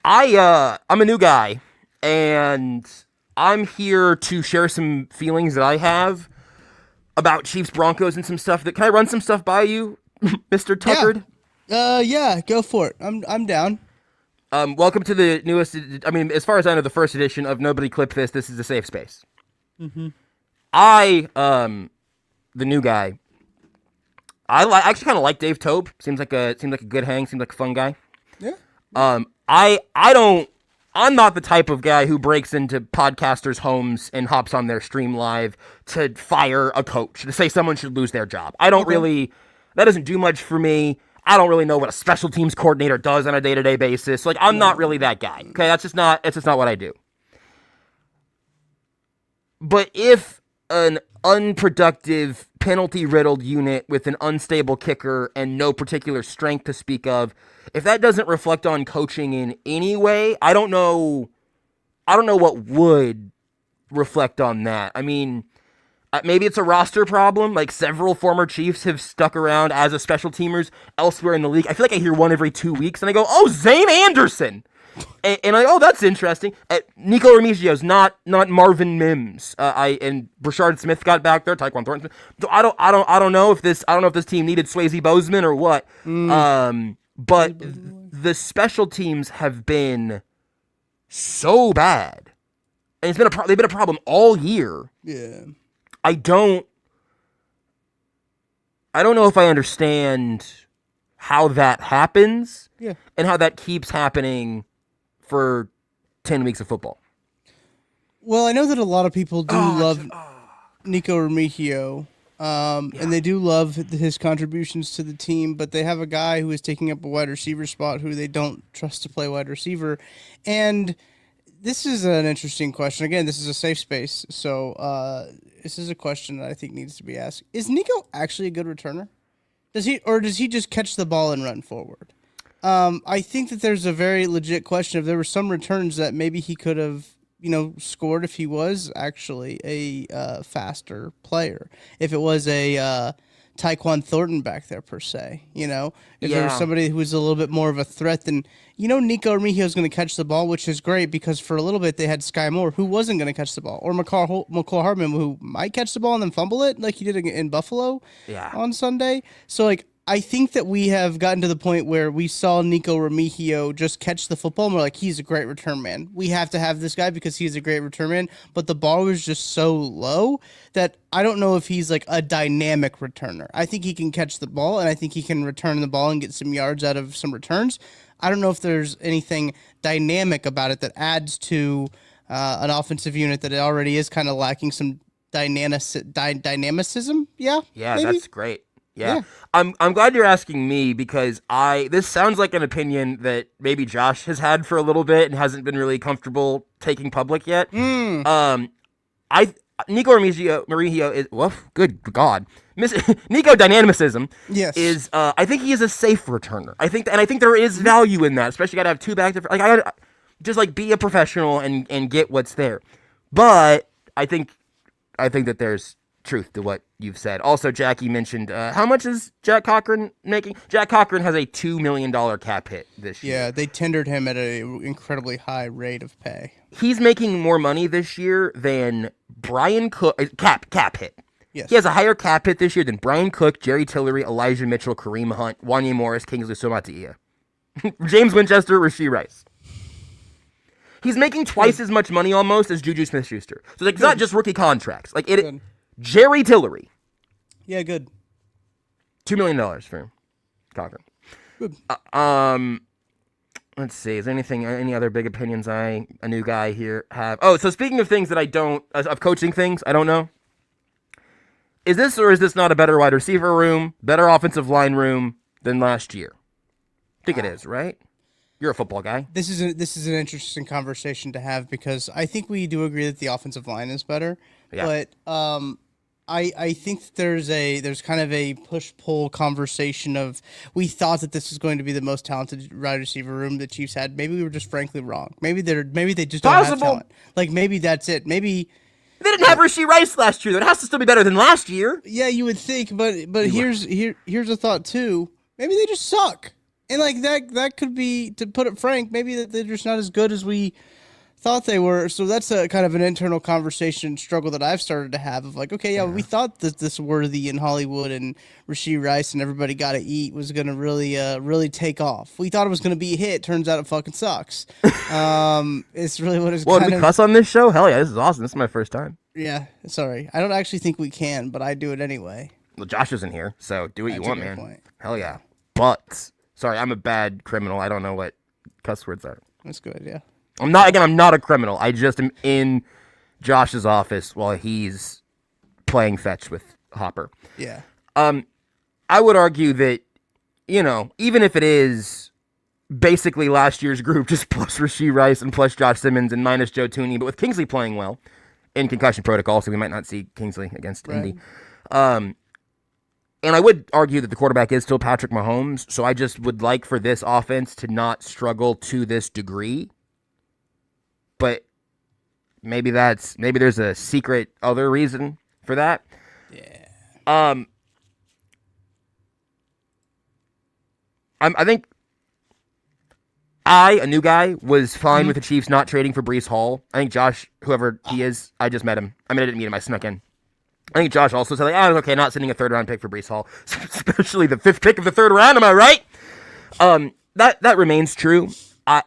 a new guy, and I'm here to share some feelings that I have about Chiefs Broncos and some stuff. Can I run some stuff by you, Mr. Tucker? Yeah, go for it. I'm down. Welcome to the newest. I mean, as far as I know, the first edition of Nobody Clipped This. This is a safe space. Mm-hmm. The new guy, I actually kind of like Dave Tobe. Seems like a good hang. Seems like a fun guy. Yeah. I'm not the type of guy who breaks into podcasters' homes and hops on their stream live to fire a coach, to say someone should lose their job. I don't really, that doesn't do much for me. I don't really know what a special teams coordinator does on a day-to-day basis. Like, I'm not really that guy. Okay, that's just not what I do. But if an unproductive, penalty-riddled unit with an unstable kicker and no particular strength to speak of, if that doesn't reflect on coaching in any way, I don't know what would reflect on that. I mean, maybe it's a roster problem. Like, several former Chiefs have stuck around as a special teamers elsewhere in the league. I feel like I hear one every 2 weeks, and I go, "Oh, Zane Anderson," and I, oh, that's interesting. Nico Remigio's not Marvin Mims. And Brashard Smith got back there. Tyquan Thornton. So I don't know if this team needed Swayze Bozeman or what. But the special teams have been so bad, and they've been a problem all year. Yeah. I don't know if I understand how that happens. Yeah. And how that keeps happening for 10 weeks of football. Well, I know that a lot of people do love Nico Remigio, and they do love his contributions to the team, but they have a guy who is taking up a wide receiver spot who they don't trust to play wide receiver. And this is an interesting question. Again, this is a safe space, so this is a question that I think needs to be asked. Is Nico actually a good returner? Does he just catch the ball and run forward? I think that there's a very legit question. If there were some returns that maybe he could have, scored if he was actually a faster player. If it was a Tyquan Thornton back there, per se, if there was somebody who was a little bit more of a threat, then, Nico Remigio is going to catch the ball, which is great because for a little bit they had Sky Moore, who wasn't going to catch the ball, or McCall Hardman, who might catch the ball and then fumble it like he did in Buffalo on Sunday. So, I think that we have gotten to the point where we saw Nico Remigio just catch the football and we're like, he's a great return man. We have to have this guy because he's a great return man. But the bar was just so low that I don't know if he's like a dynamic returner. I think he can catch the ball and I think he can return the ball and get some yards out of some returns. I don't know if there's anything dynamic about it that adds to an offensive unit that it already is kind of lacking some dynamicism. Yeah, maybe? That's great. Yeah. I'm glad you're asking me because this sounds like an opinion that maybe Josh has had for a little bit and hasn't been really comfortable taking public yet. Nico Remigio is good God. Nico dynamicism is I think he is a safe returner. I think there is value in that, especially got to have two back there. Like I gotta just be a professional and get what's there. But I think that there's truth to what you've said. Also, Jackie mentioned how much is Jack Cochran making? Jack Cochran has a $2 million cap hit this year. Yeah, they tendered him at an incredibly high rate of pay. He's making more money this year than Brian Cook. Cap hit. Yes. He has a higher cap hit this year than Brian Cook, Jerry Tillery, Elijah Mitchell, Kareem Hunt, Wanya Morris, Kingsley Sumatia, James Winchester, Rasheed Rice. He's making twice as much money almost as Juju Smith-Schuster. So it's not just rookie contracts. Jerry Tillery. Yeah, good. $2 million for Cochran. Good. Let's see. Is there any other big opinions a new guy here have? Oh, so speaking of things that I don't, of coaching things, I don't know. Is this or is this not a better wide receiver room, better offensive line room than last year? I think it is, right? You're a football guy. This is an interesting conversation to have because I think we do agree that the offensive line is better. Yeah. But I think there's kind of a push-pull conversation of we thought that this was going to be the most talented wide receiver room the Chiefs had. Maybe we were just frankly wrong. Maybe they just don't have talent. Maybe that's it. Maybe they didn't have Rasheed Rice last year. That has to still be better than last year. Yeah, you would think, but here's a thought too. Maybe they just suck. And that could be, to put it frank, maybe that they're just not as good as we thought they were. So that's a kind of an internal conversation struggle that I've started to have of we thought that this Worthy in Hollywood and Rasheed Rice and Everybody Gotta Eat was going to really take off. We thought it was going to be a hit. Turns out it fucking sucks. It's really what it's did we cuss on this show? Hell yeah, this is awesome. This is my first time. Yeah, sorry. I don't actually think we can, but I do it anyway. Well, Josh isn't here, so do what you That's a want, good man. point. Hell yeah. But sorry, I'm a bad criminal. I don't know what cuss words are. That's good, yeah. I'm not a criminal. I just am in Josh's office while he's playing fetch with Hopper. Yeah. I would argue that, even if it is basically last year's group, just plus Rashee Rice and plus Josh Simmons and minus Joe Tooney, but with Kingsley playing well in concussion protocol, so we might not see Kingsley against Indy. And I would argue that the quarterback is still Patrick Mahomes, so I just would like for this offense to not struggle to this degree. But maybe there's a secret other reason for that. Yeah. I think a new guy, was fine with the Chiefs not trading for Breece Hall. I think Josh, whoever he is, I just met him. I didn't meet him. I snuck in. I think Josh also said, okay, not sending a third-round pick for Breece Hall, especially the 5th pick of the 3rd round. Am I right? That remains true. I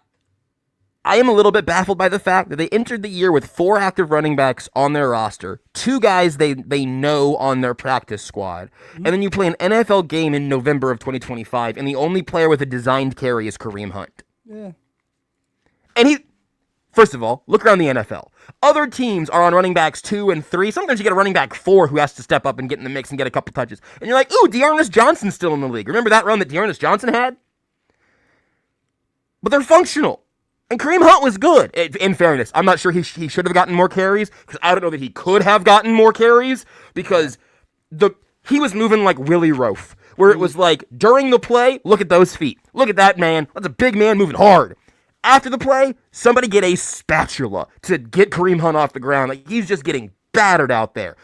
am a little bit baffled by the fact that they entered the year with 4 active running backs on their roster, 2 guys they know on their practice squad, and then you play an NFL game in November of 2025, and the only player with a designed carry is Kareem Hunt. Yeah. And first of all, look around the NFL. Other teams are on running backs 2 and 3. Sometimes you get a running back 4 who has to step up and get in the mix and get a couple touches. And you're like, ooh, Dearness Johnson's still in the league. Remember that run that Dearness Johnson had? But they're functional. And Kareem Hunt was good, in fairness. I'm not sure he should have gotten more carries, because I don't know that he could have gotten more carries, because he was moving like Willie Roaf, where it was like, during the play, look at those feet. Look at that man. That's a big man moving hard. After the play, somebody get a spatula to get Kareem Hunt off the ground. Like, he's just getting battered out there.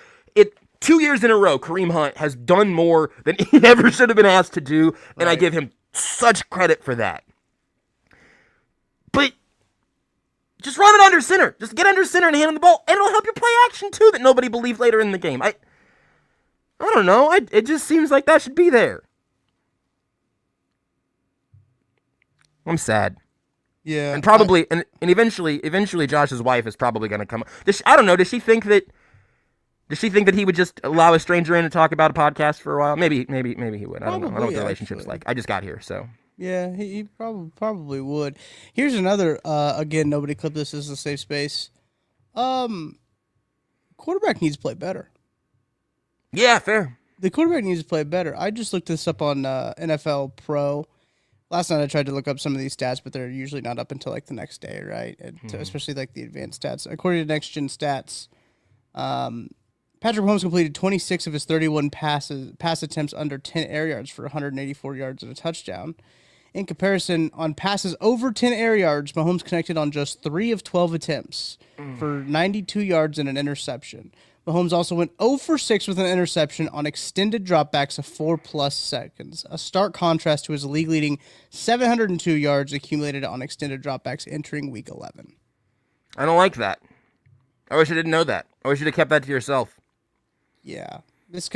2 years in a row, Kareem Hunt has done more than he ever should have been asked to do, and I give him such credit for that. But just run it under center. Just get under center and hand him the ball, and it'll help your play action too that nobody believed later in the game. I don't know. It just seems like that should be there. I'm sad. Yeah. And probably, and eventually Josh's wife is probably going to come. I don't know. Does she think that he would just allow a stranger in to talk about a podcast for a while? Maybe he would. I don't know. I don't know what the relationship's like. I just got here, so. Yeah, he probably would. Here's another, again, nobody clip this, as a safe space. Quarterback needs to play better. Yeah, fair. The quarterback needs to play better. I just looked this up on NFL Pro. Last night I tried to look up some of these stats, but they're usually not up until like the next day, right? Especially like the advanced stats. According to Next Gen Stats, Patrick Mahomes completed 26 of his 31 pass attempts under 10 air yards for 184 yards and a touchdown. In comparison, on passes over 10 air yards, Mahomes connected on just 3 of 12 attempts for 92 yards and an interception. Mahomes also went 0 for 6 with an interception on extended dropbacks of 4+ seconds, a stark contrast to his league-leading 702 yards accumulated on extended dropbacks entering Week 11. I don't like that. I wish I didn't know that. I wish you'd have kept that to yourself. Yeah. This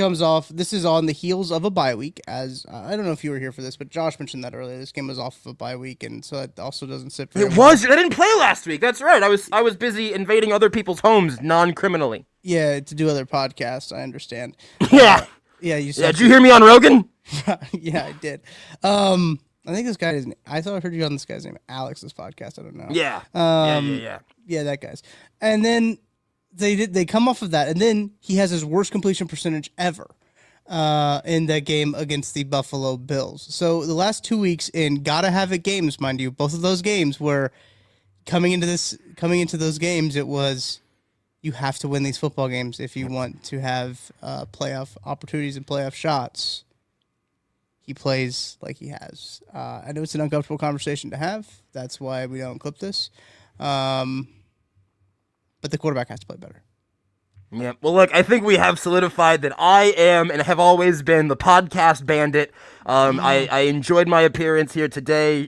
is on the heels of a bye week, as I don't know if you were here for this, but Josh mentioned that earlier. This game was off of a bye week, and so it also doesn't sit very well. I didn't play last week. That's right. I was busy invading other people's homes non-criminally. Yeah, to do other podcasts, I understand. Yeah. You said. Yeah, did you hear me on Rogan? Yeah, I did. I think this guy I thought I heard you on this guy's name, Alex's podcast. I don't know. Yeah. Yeah, that guy's. And then they come off of that, and then he has his worst completion percentage ever in that game against the Buffalo Bills. So the last 2 weeks in gotta have it games, mind you, both of those games were coming into those games, it was you have to win these football games if you want to have playoff opportunities and playoff shots. He plays like he has. I know it's an uncomfortable conversation to have. That's why we don't clip this. But the quarterback has to play better. Yeah. Well, look, I think we have solidified that I am and have always been the podcast bandit. I enjoyed my appearance here today.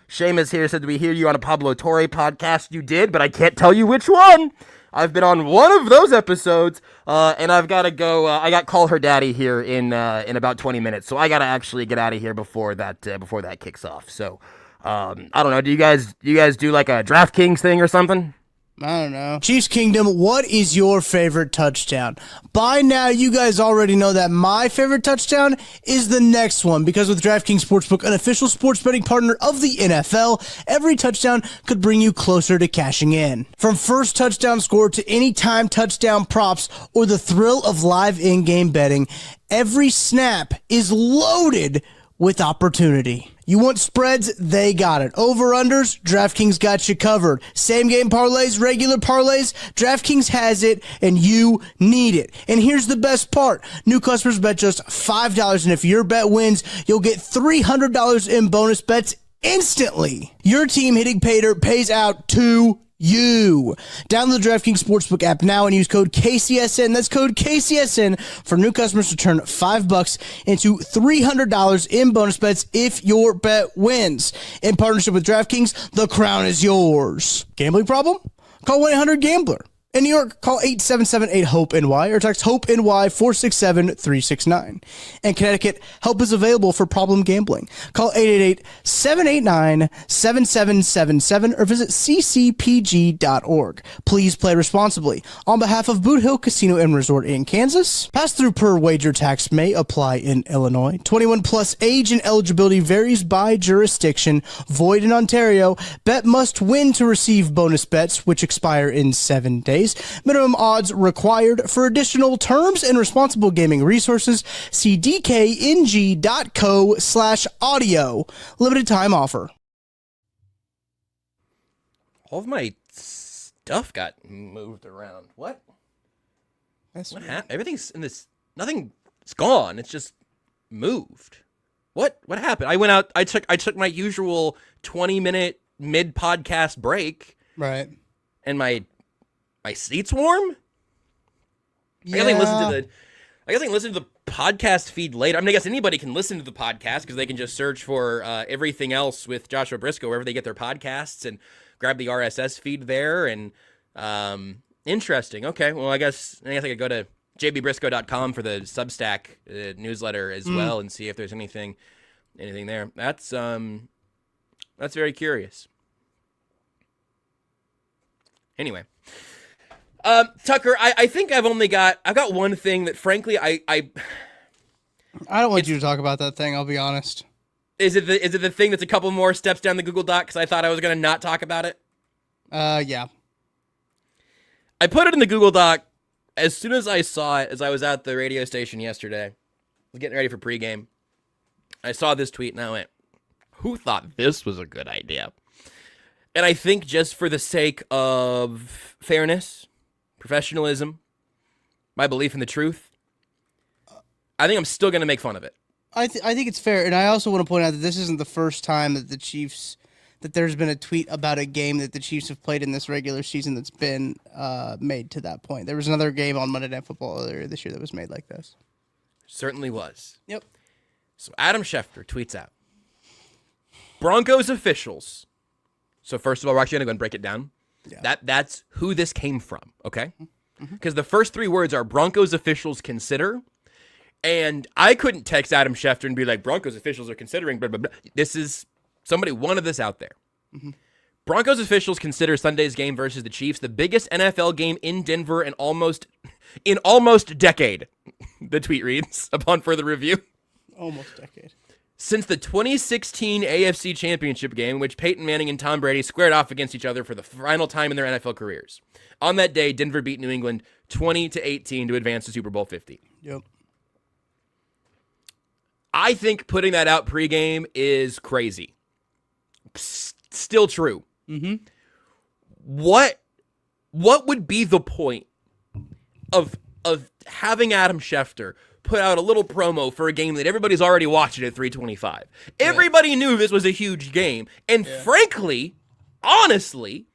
Seamus here said, "Do we hear you on a Pablo Torre podcast?" You did, but I can't tell you which one. I've been on one of those episodes, and I've got to go. I got Call Her Daddy here in about 20 minutes, so I got to actually get out of here before that kicks off. So I don't know. Do you guys do like a DraftKings thing or something? I don't know. Chiefs Kingdom, what is your favorite touchdown? By now, you guys already know that my favorite touchdown is the next one, because with DraftKings Sportsbook, an official sports betting partner of the NFL, every touchdown could bring you closer to cashing in. From first touchdown score to anytime touchdown props or the thrill of live in-game betting, every snap is loaded with opportunity. You want spreads? They got it. Over-unders? DraftKings got you covered. Same-game parlays, regular parlays? DraftKings has it, and you need it. And here's the best part. New customers bet just $5, and if your bet wins, you'll get $300 in bonus bets instantly. Your team hitting pay dirt pays out to you. Download the DraftKings Sportsbook app now and use code KCSN. That's code KCSN for new customers to turn $5 into $300 in bonus bets if your bet wins. In partnership with DraftKings, the crown is yours. Gambling problem? Call 1-800-GAMBLER. In New York, call 877-8-HOPE-NY or text HOPE-NY 467-369. In Connecticut, help is available for problem gambling. Call 888-789-7777 or visit ccpg.org. Please play responsibly. On behalf of Boot Hill Casino and Resort in Kansas, pass-through per wager tax may apply in Illinois. 21 plus age and eligibility varies by jurisdiction. Void in Ontario. Bet must win to receive bonus bets, which expire in 7 days. Minimum odds required. For additional terms and responsible gaming resources, see dkng.co/audio. Limited time offer. All of my stuff got moved around. What? What happened? Everything's in this. Nothing's gone. It's just moved. What happened? I went out. I took my usual 20-minute mid-podcast break. Right. And my seat's warm? Yeah. I guess I can listen to the podcast feed later. I mean, I guess anybody can listen to the podcast because they can just search for everything else with Joshua Brisco wherever they get their podcasts and grab the RSS feed there. And interesting. Okay, well, I guess I could go to jbbrisco.com for the Substack newsletter as well and see if there's anything there. That's very curious. Anyway. Tucker, I think I've got one thing that frankly I don't want you to talk about that thing, I'll be honest. Is it the thing that's a couple more steps down the Google Doc because I thought I was going to not talk about it? Yeah. I put it in the Google Doc as soon as I saw it as I was at the radio station yesterday. I was getting ready for pregame. I saw this tweet and I went, who thought this was a good idea? And I think just for the sake of fairness, professionalism, my belief in the truth, I think I'm still going to make fun of it. I think it's fair, and I also want to point out that this isn't the first time that that there's been a tweet about a game that the Chiefs have played in this regular season that's been made to that point. There was another game on Monday Night Football earlier this year that was made like this. Certainly was. Yep. So Adam Schefter tweets out, Broncos officials. So first of all, we're actually going to go and break it down. Yeah. That's who this came from, okay? Because the first three words are Broncos officials consider, and I couldn't text Adam Schefter and be like, Broncos officials are considering, blah, blah, blah. This is, somebody wanted this out there. Broncos officials consider Sunday's game versus the Chiefs the biggest NFL game in Denver in almost decade, the tweet reads, upon further review. Almost decade. Since the 2016 AFC Championship game, in which Peyton Manning and Tom Brady squared off against each other for the final time in their NFL careers. On that day, Denver beat New England 20-18 to advance to Super Bowl 50. Yep. I think putting that out pregame is crazy. Still true. What would be the point of having Adam Schefter put out a little promo for a game that everybody's already watching at 325. Everybody knew this was a huge game. And frankly, honestly,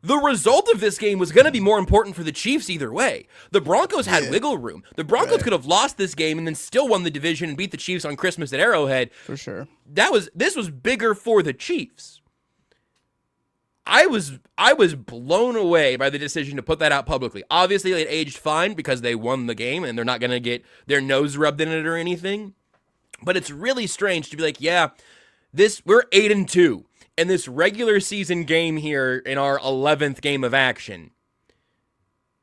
the result of this game was going to be more important for the Chiefs either way. The Broncos had wiggle room. The Broncos could have lost this game and then still won the division and beat the Chiefs on Christmas at Arrowhead. For sure. This was bigger for the Chiefs. I was blown away by the decision to put that out publicly. Obviously, it aged fine because they won the game and they're not going to get their nose rubbed in it or anything. But it's really strange to be like, yeah, we're 8-2. And this regular season game here in our 11th game of action,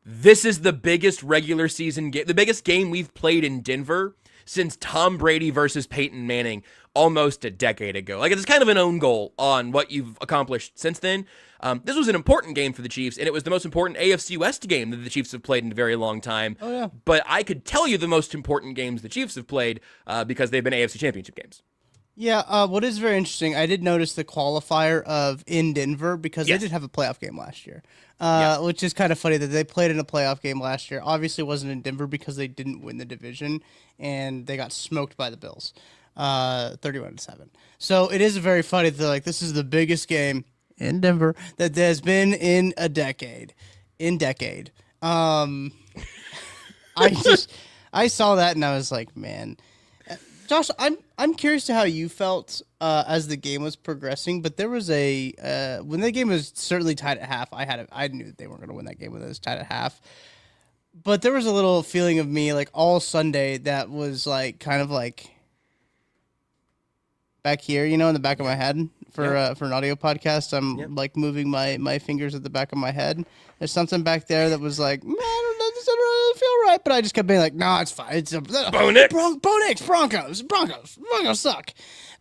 this is the biggest regular season game, the biggest game we've played in Denver since Tom Brady versus Peyton Manning almost a decade ago. Like, it's kind of an own goal on what you've accomplished since then. This was an important game for the Chiefs, and it was the most important AFC West game that the Chiefs have played in a very long time. Oh, yeah. But I could tell you the most important games the Chiefs have played because they've been AFC Championship games. Yeah, what is very interesting, I did notice the qualifier of in Denver because Yes. they did have a playoff game last year, Yeah. which is kind of funny that they played in a playoff game last year. Obviously, it wasn't in Denver because they didn't win the division, and they got smoked by the Bills, 31-7. So it is very funny that like this is the biggest game in Denver that there's been in a decade. I saw that and I was like, man. Josh, I'm curious to how you felt as the game was progressing, but there was a when the game was certainly tied at half. I knew that they weren't going to win that game when it was tied at half, but there was a little feeling of me like all Sunday that was like kind of like back here, in the back of my head for an audio podcast. I'm like moving my fingers at the back of my head. There's something back there that was like, man, I don't know, this doesn't really feel right. But I just kept being like, nah, it's fine. It's Bo Nix. Broncos suck.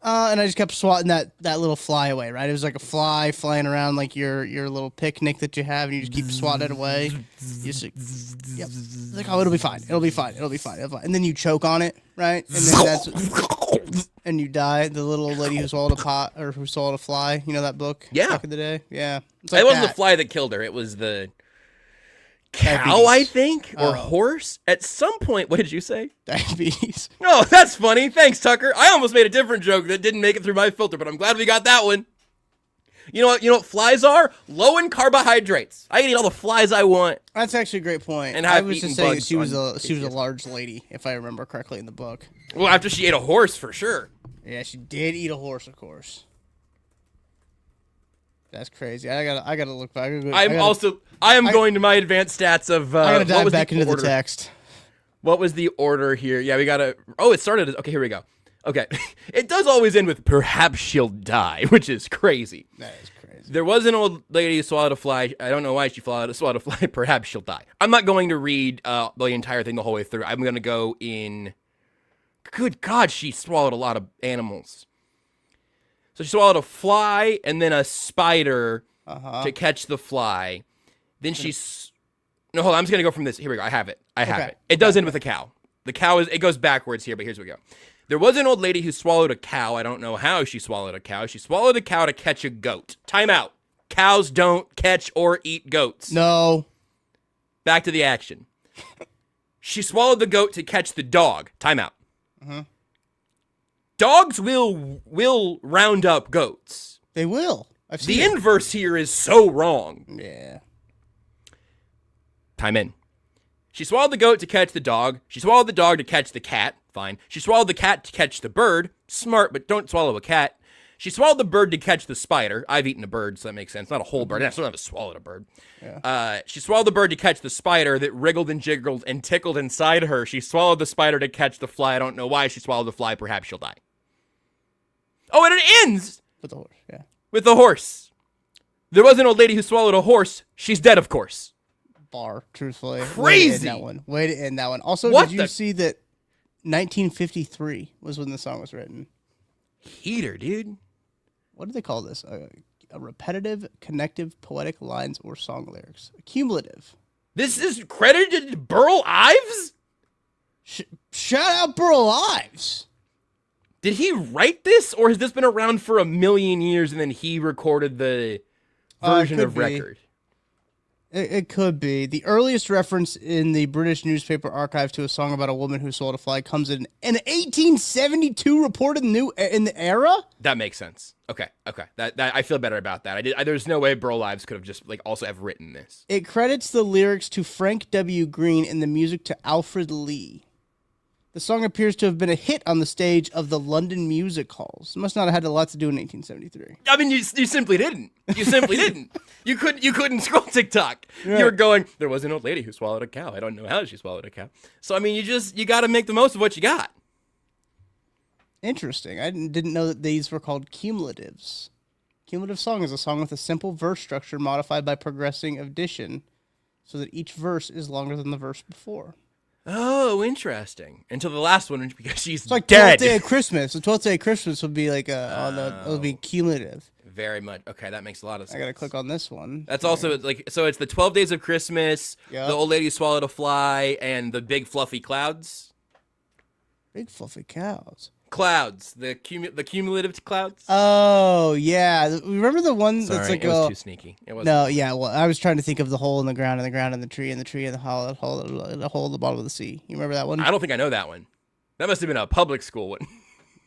And I just kept swatting that little fly away, right? It was like a fly flying around like your little picnic that you have, and you just keep swatting it away. You just, yep. It's like, oh, it'll be fine. It'll be fine. And then you choke on it, right? And then and you die. The little lady who swallowed a pot or who swallowed a fly. You know that book? Yeah. Back in the day? Yeah. It's It wasn't that. the fly that killed her. It was the cow, Diabetes. I think, or Oh. horse. At some point, what did you say? Diabetes. Oh, that's funny. Thanks, Tucker. I almost made a different joke that didn't make it through my filter, but I'm glad we got that one. You know what flies are? Low in carbohydrates. I can eat all the flies I want. That's actually a great point. And I I've was eaten just saying bugs she was on a KCS. large lady, if I remember correctly in the book. Well, after she ate a horse, for sure. Yeah, she did eat a horse, of course. That's crazy. I gotta look back. I am going to my advanced stats of gotta what dive was back the into the order? text. What was the order here? Yeah, we gotta. Oh, it started. Okay, here we go. Okay, it does always end with "perhaps she'll die," which is crazy. That is crazy. There was an old lady who swallowed a fly. I don't know why she swallowed a fly. Perhaps she'll die. I'm not going to read the entire thing the whole way through. I'm going to go in. Good God, she swallowed a lot of animals. So she swallowed a fly and then a spider to catch the fly. Then no, hold on. I'm just going to go from this. Here we go. I have it. Okay. It does end with a cow. The cow it goes backwards here, but here's what we go. There was an old lady who swallowed a cow. I don't know how she swallowed a cow. She swallowed a cow to catch a goat. Time out. Cows don't catch or eat goats. No. Back to the action. She swallowed the goat to catch the dog. Time out. Dogs will round up goats. They will. I've seen The it. inverse here is so wrong. Yeah. Time in. She swallowed the goat to catch the dog. She swallowed the dog to catch the cat. Fine. She swallowed the cat to catch the bird. Smart, but don't swallow a cat. She swallowed the bird to catch the spider. I've eaten a bird, so that makes sense. Not a whole bird. I still haven't swallowed a bird. Yeah. She swallowed the bird to catch the spider that wriggled and jiggled and tickled inside her. She swallowed the spider to catch the fly. I don't know why she swallowed the fly. Perhaps she'll die. Oh, and it ends With the horse. Yeah. with the horse. There was an old lady who swallowed a horse. She's dead, of course. Bar. Truthfully. Crazy. Way to end that one. Also, What did you the- see that 1953 was when the song was written? Heater, dude. What do they call this? A repetitive, connective, poetic lines or song lyrics. Cumulative. This is credited to Burl Ives? Shout out Burl Ives. Did he write this, or has this been around for a million years and then he recorded the version could of be. record? It could be. The earliest reference in the British newspaper archive to a song about a woman who swallowed a fly comes in an 1872 report in the era. That makes sense. Okay. That I feel better about that. There's no way Burl Ives could have just also have written this. It credits the lyrics to Frank W. Green and the music to Alfred Lee. The song appears to have been a hit on the stage of the London Music Halls. It must not have had a lot to do in 1873. I mean, you simply didn't. You simply didn't. You couldn't scroll TikTok. Right. You were going, there was an old lady who swallowed a cow. I don't know how she swallowed a cow. So, I mean, you got to make the most of what you got. Interesting. I didn't know that these were called cumulatives. Cumulative song is a song with a simple verse structure modified by progressing addition so that each verse is longer than the verse before. Oh, interesting. Until the last one, because she's It's like dead. 12th Day of Christmas. The 12th Day of Christmas would be like it would be cumulative. Very much. Okay, that makes a lot of sense. I gotta click on this one. That's also like, so it's the 12 Days of Christmas, Yep. the old lady swallowed a fly, and the big fluffy clouds. Big fluffy cows. Clouds, the cumulative clouds. Oh yeah, remember the one Sorry, that's like it was too sneaky. It was no, yeah. Well, I was trying to think of the hole in the ground, and the ground, and the tree, and the tree, and the hole in the bottom of the sea. You remember that one? I don't think I know that one. That must have been a public school one.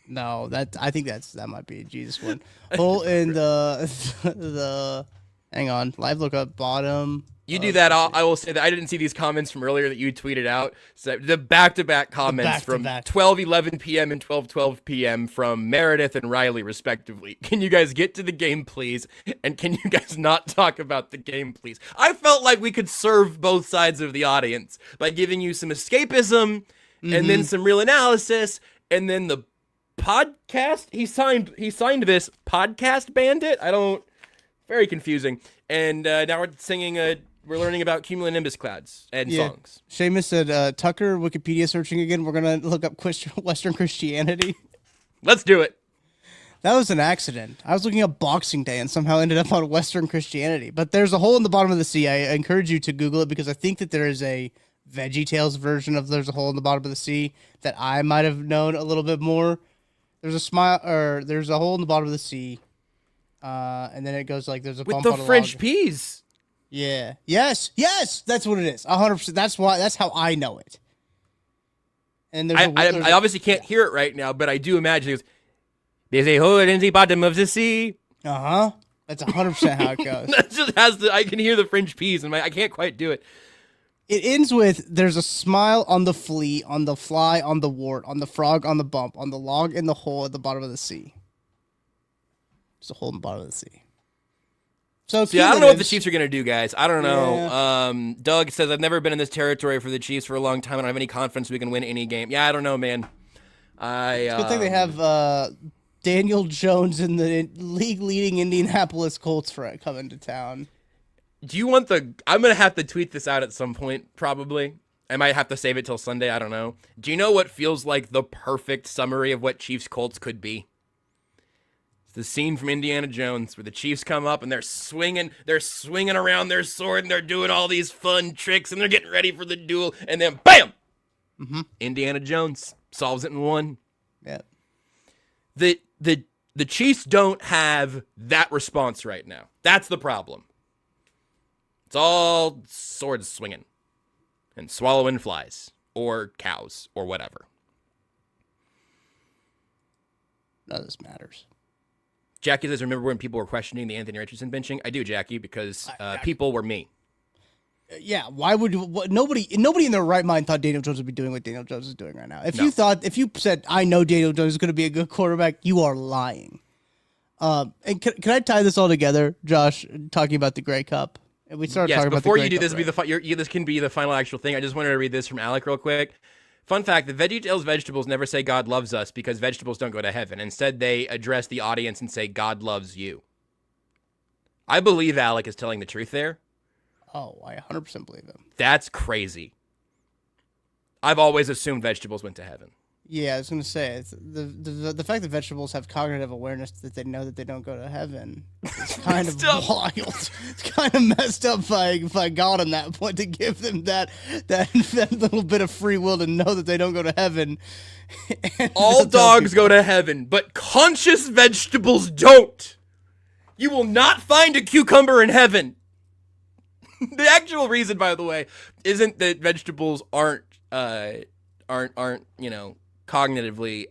No, I think that might be a Jesus one. Hole in the hang on, live lookup bottom. You do that. I will say that I didn't see these comments from earlier that you tweeted out. So the back-to-back comments from 12:11 p.m. and 12:12 p.m. from Meredith and Riley, respectively. Can you guys get to the game, please? And can you guys not talk about the game, please? I felt like we could serve both sides of the audience by giving you some escapism and then some real analysis, and then the podcast. He signed this podcast bandit. Very confusing. And now we're singing we're learning about cumulonimbus clouds and songs. Seamus said, Tucker, Wikipedia searching again. We're going to look up Western Christianity. Let's do it. That was an accident. I was looking up Boxing Day and somehow ended up on Western Christianity. But there's a hole in the bottom of the sea. I encourage you to Google it because I think that there is a VeggieTales version of There's a Hole in the Bottom of the Sea that I might have known a little bit more. There's a hole in the bottom of the sea. And then it goes like there's a with bump the on a French log. peas. Yeah. Yes. That's what it is. 100%. That's how I know it. And I obviously can't hear it right now, but I do imagine it goes, there's a hole in the bottom of the sea. Uh-huh. That's 100% how it goes. That just I can hear the French peas, and I can't quite do it. It ends with, there's a smile on the flea, on the fly, on the wart, on the frog, on the bump, on the log in the hole at the bottom of the sea. There's a hole in the bottom of the sea. So See, I don't know what the Chiefs are going to do, guys. I don't know. Yeah. Doug says, I've never been in this territory for the Chiefs for a long time. I don't have any confidence we can win any game. Yeah, I don't know, man. It's a good thing they have Daniel Jones in the league-leading Indianapolis Colts coming to town. Do you want I'm going to have to tweet this out at some point, probably. I might have to save it till Sunday. I don't know. Do you know what feels like the perfect summary of what Chiefs Colts could be? It's the scene from Indiana Jones where the Chiefs come up and they're swinging around their sword and they're doing all these fun tricks and they're getting ready for the duel, and then bam! Mm-hmm. Indiana Jones solves it in one. Yeah. The Chiefs don't have that response right now. That's the problem. It's all swords swinging and swallowing flies or cows or whatever. None of this matters. Jackie says, remember when people were questioning the Anthony Richardson benching? I do, Jackie, because people were me. Yeah, why would nobody in their right mind thought Daniel Jones would be doing what Daniel Jones is doing right now? If you said, I know Daniel Jones is going to be a good quarterback, you are lying. And can I tie this all together, Josh, talking about the Grey Cup? And we started talking about the before Grey you do Cup, this, this can be the final actual thing. I just wanted to read this from Alec real quick. Fun fact, the VeggieTales vegetables never say God loves us because vegetables don't go to heaven. Instead, they address the audience and say God loves you. I believe Alec is telling the truth there. Oh, I 100% believe him. That's crazy. I've always assumed vegetables went to heaven. Yeah, I was going to say, it's the fact that vegetables have cognitive awareness that they know that they don't go to heaven is kind of wild. It's kind of messed up by God on that point to give them that little bit of free will to know that they don't go to heaven. All dogs go to heaven, but conscious vegetables don't. You will not find a cucumber in heaven. The actual reason, by the way, isn't that vegetables aren't cognitively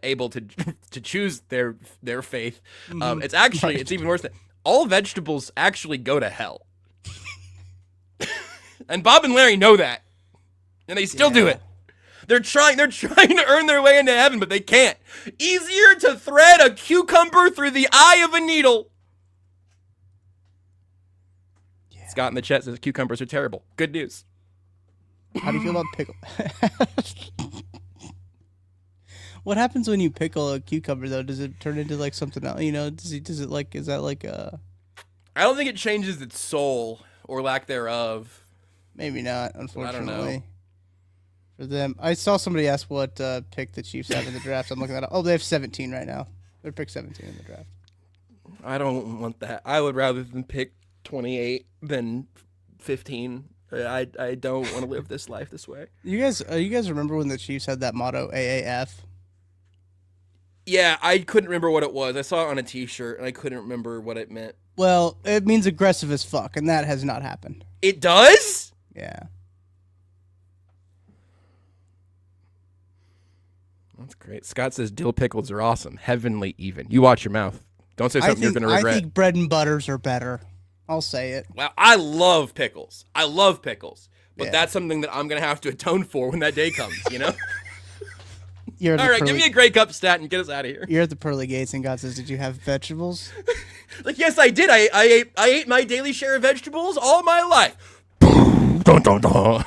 able to choose their faith. It's even worse than all vegetables actually go to hell. And Bob and Larry know that, and they still do it. They're trying to earn their way into heaven, but they can't. Easier to thread a cucumber through the eye of a needle. Scott in the chat says cucumbers are terrible. Good news. How do you feel about pickle? What happens when you pickle a cucumber though? Does it turn into like something else? You know, does it like is that like a? I don't think it changes its soul or lack thereof. Maybe not, unfortunately. I don't know. For them, I saw somebody ask what pick the Chiefs have in the draft. I'm looking at it. Oh, they have 17 right now. They're pick 17 in the draft. I don't want that. I would rather than pick 28 than 15. I don't want to live this life this way. You guys remember when the Chiefs had that motto AAF? Yeah, I couldn't remember what it was. I saw it on a T-shirt, and I couldn't remember what it meant. Well, it means aggressive as fuck, and that has not happened. It does? Yeah. That's great. Scott says dill pickles are awesome. Heavenly even. You watch your mouth. Don't say something you're going to regret. I think bread and butters are better. I'll say it. Wow, I love pickles. But that's something that I'm going to have to atone for when that day comes, you know? All right, give me a Grey Cup stat and get us out of here. You're at the pearly gates, and God says, "Did you have vegetables?" Like, yes, I did. I ate my daily share of vegetables all my life. Dun, dun, dun.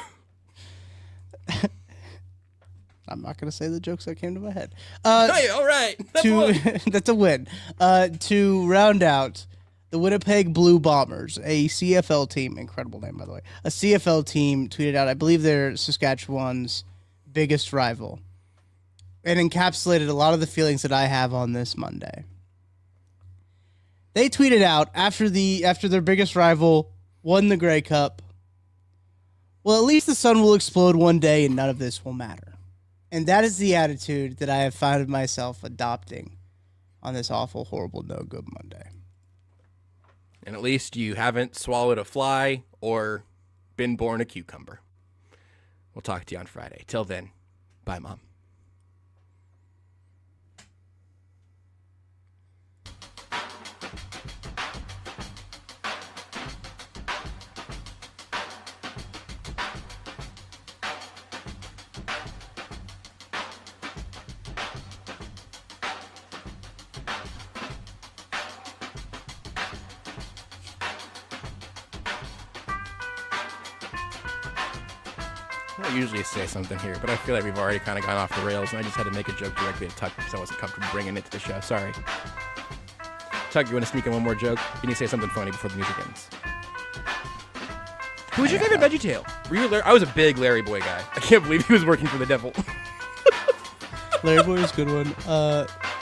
I'm not going to say the jokes that came to my head. Hey, all right. That's a win. To round out, the Winnipeg Blue Bombers, a CFL team, incredible name, by the way, a CFL team tweeted out, I believe they're Saskatchewan's biggest rival, and encapsulated a lot of the feelings that I have on this Monday. They tweeted out after their biggest rival won the Grey Cup, well, at least the sun will explode one day and none of this will matter. And that is the attitude that I have found myself adopting on this awful, horrible, no good Monday. And at least you haven't swallowed a fly or been born a cucumber. We'll talk to you on Friday. Till then, bye, Mom. I usually say something here, but I feel like we've already kind of gone off the rails, and I just had to make a joke directly to Tuck because I wasn't comfortable bringing it to the show. Sorry. Tuck, you want to sneak in one more joke? You need to say something funny before the music ends. Who's your favorite VeggieTale? Were you I was a big Larry Boy guy. I can't believe he was working for the devil. Larry Boy was a good one.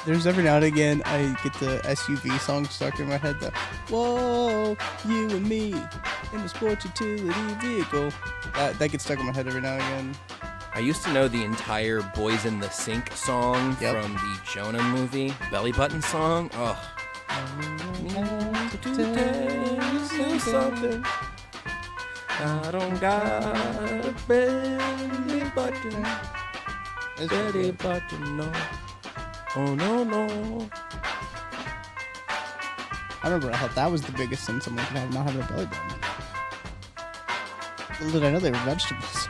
There's every now and again I get the SUV song stuck in my head. Whoa, you and me in a sports utility vehicle. That gets stuck in my head every now and again. I used to know the entire Boys in the Sink song from the Jonah movie, Belly Button song. Oh. Something. I don't got a belly button. Belly button, no. Oh, no. I remember I thought that was the biggest thing someone could have, not having a belly button. Little did I know they were vegetables.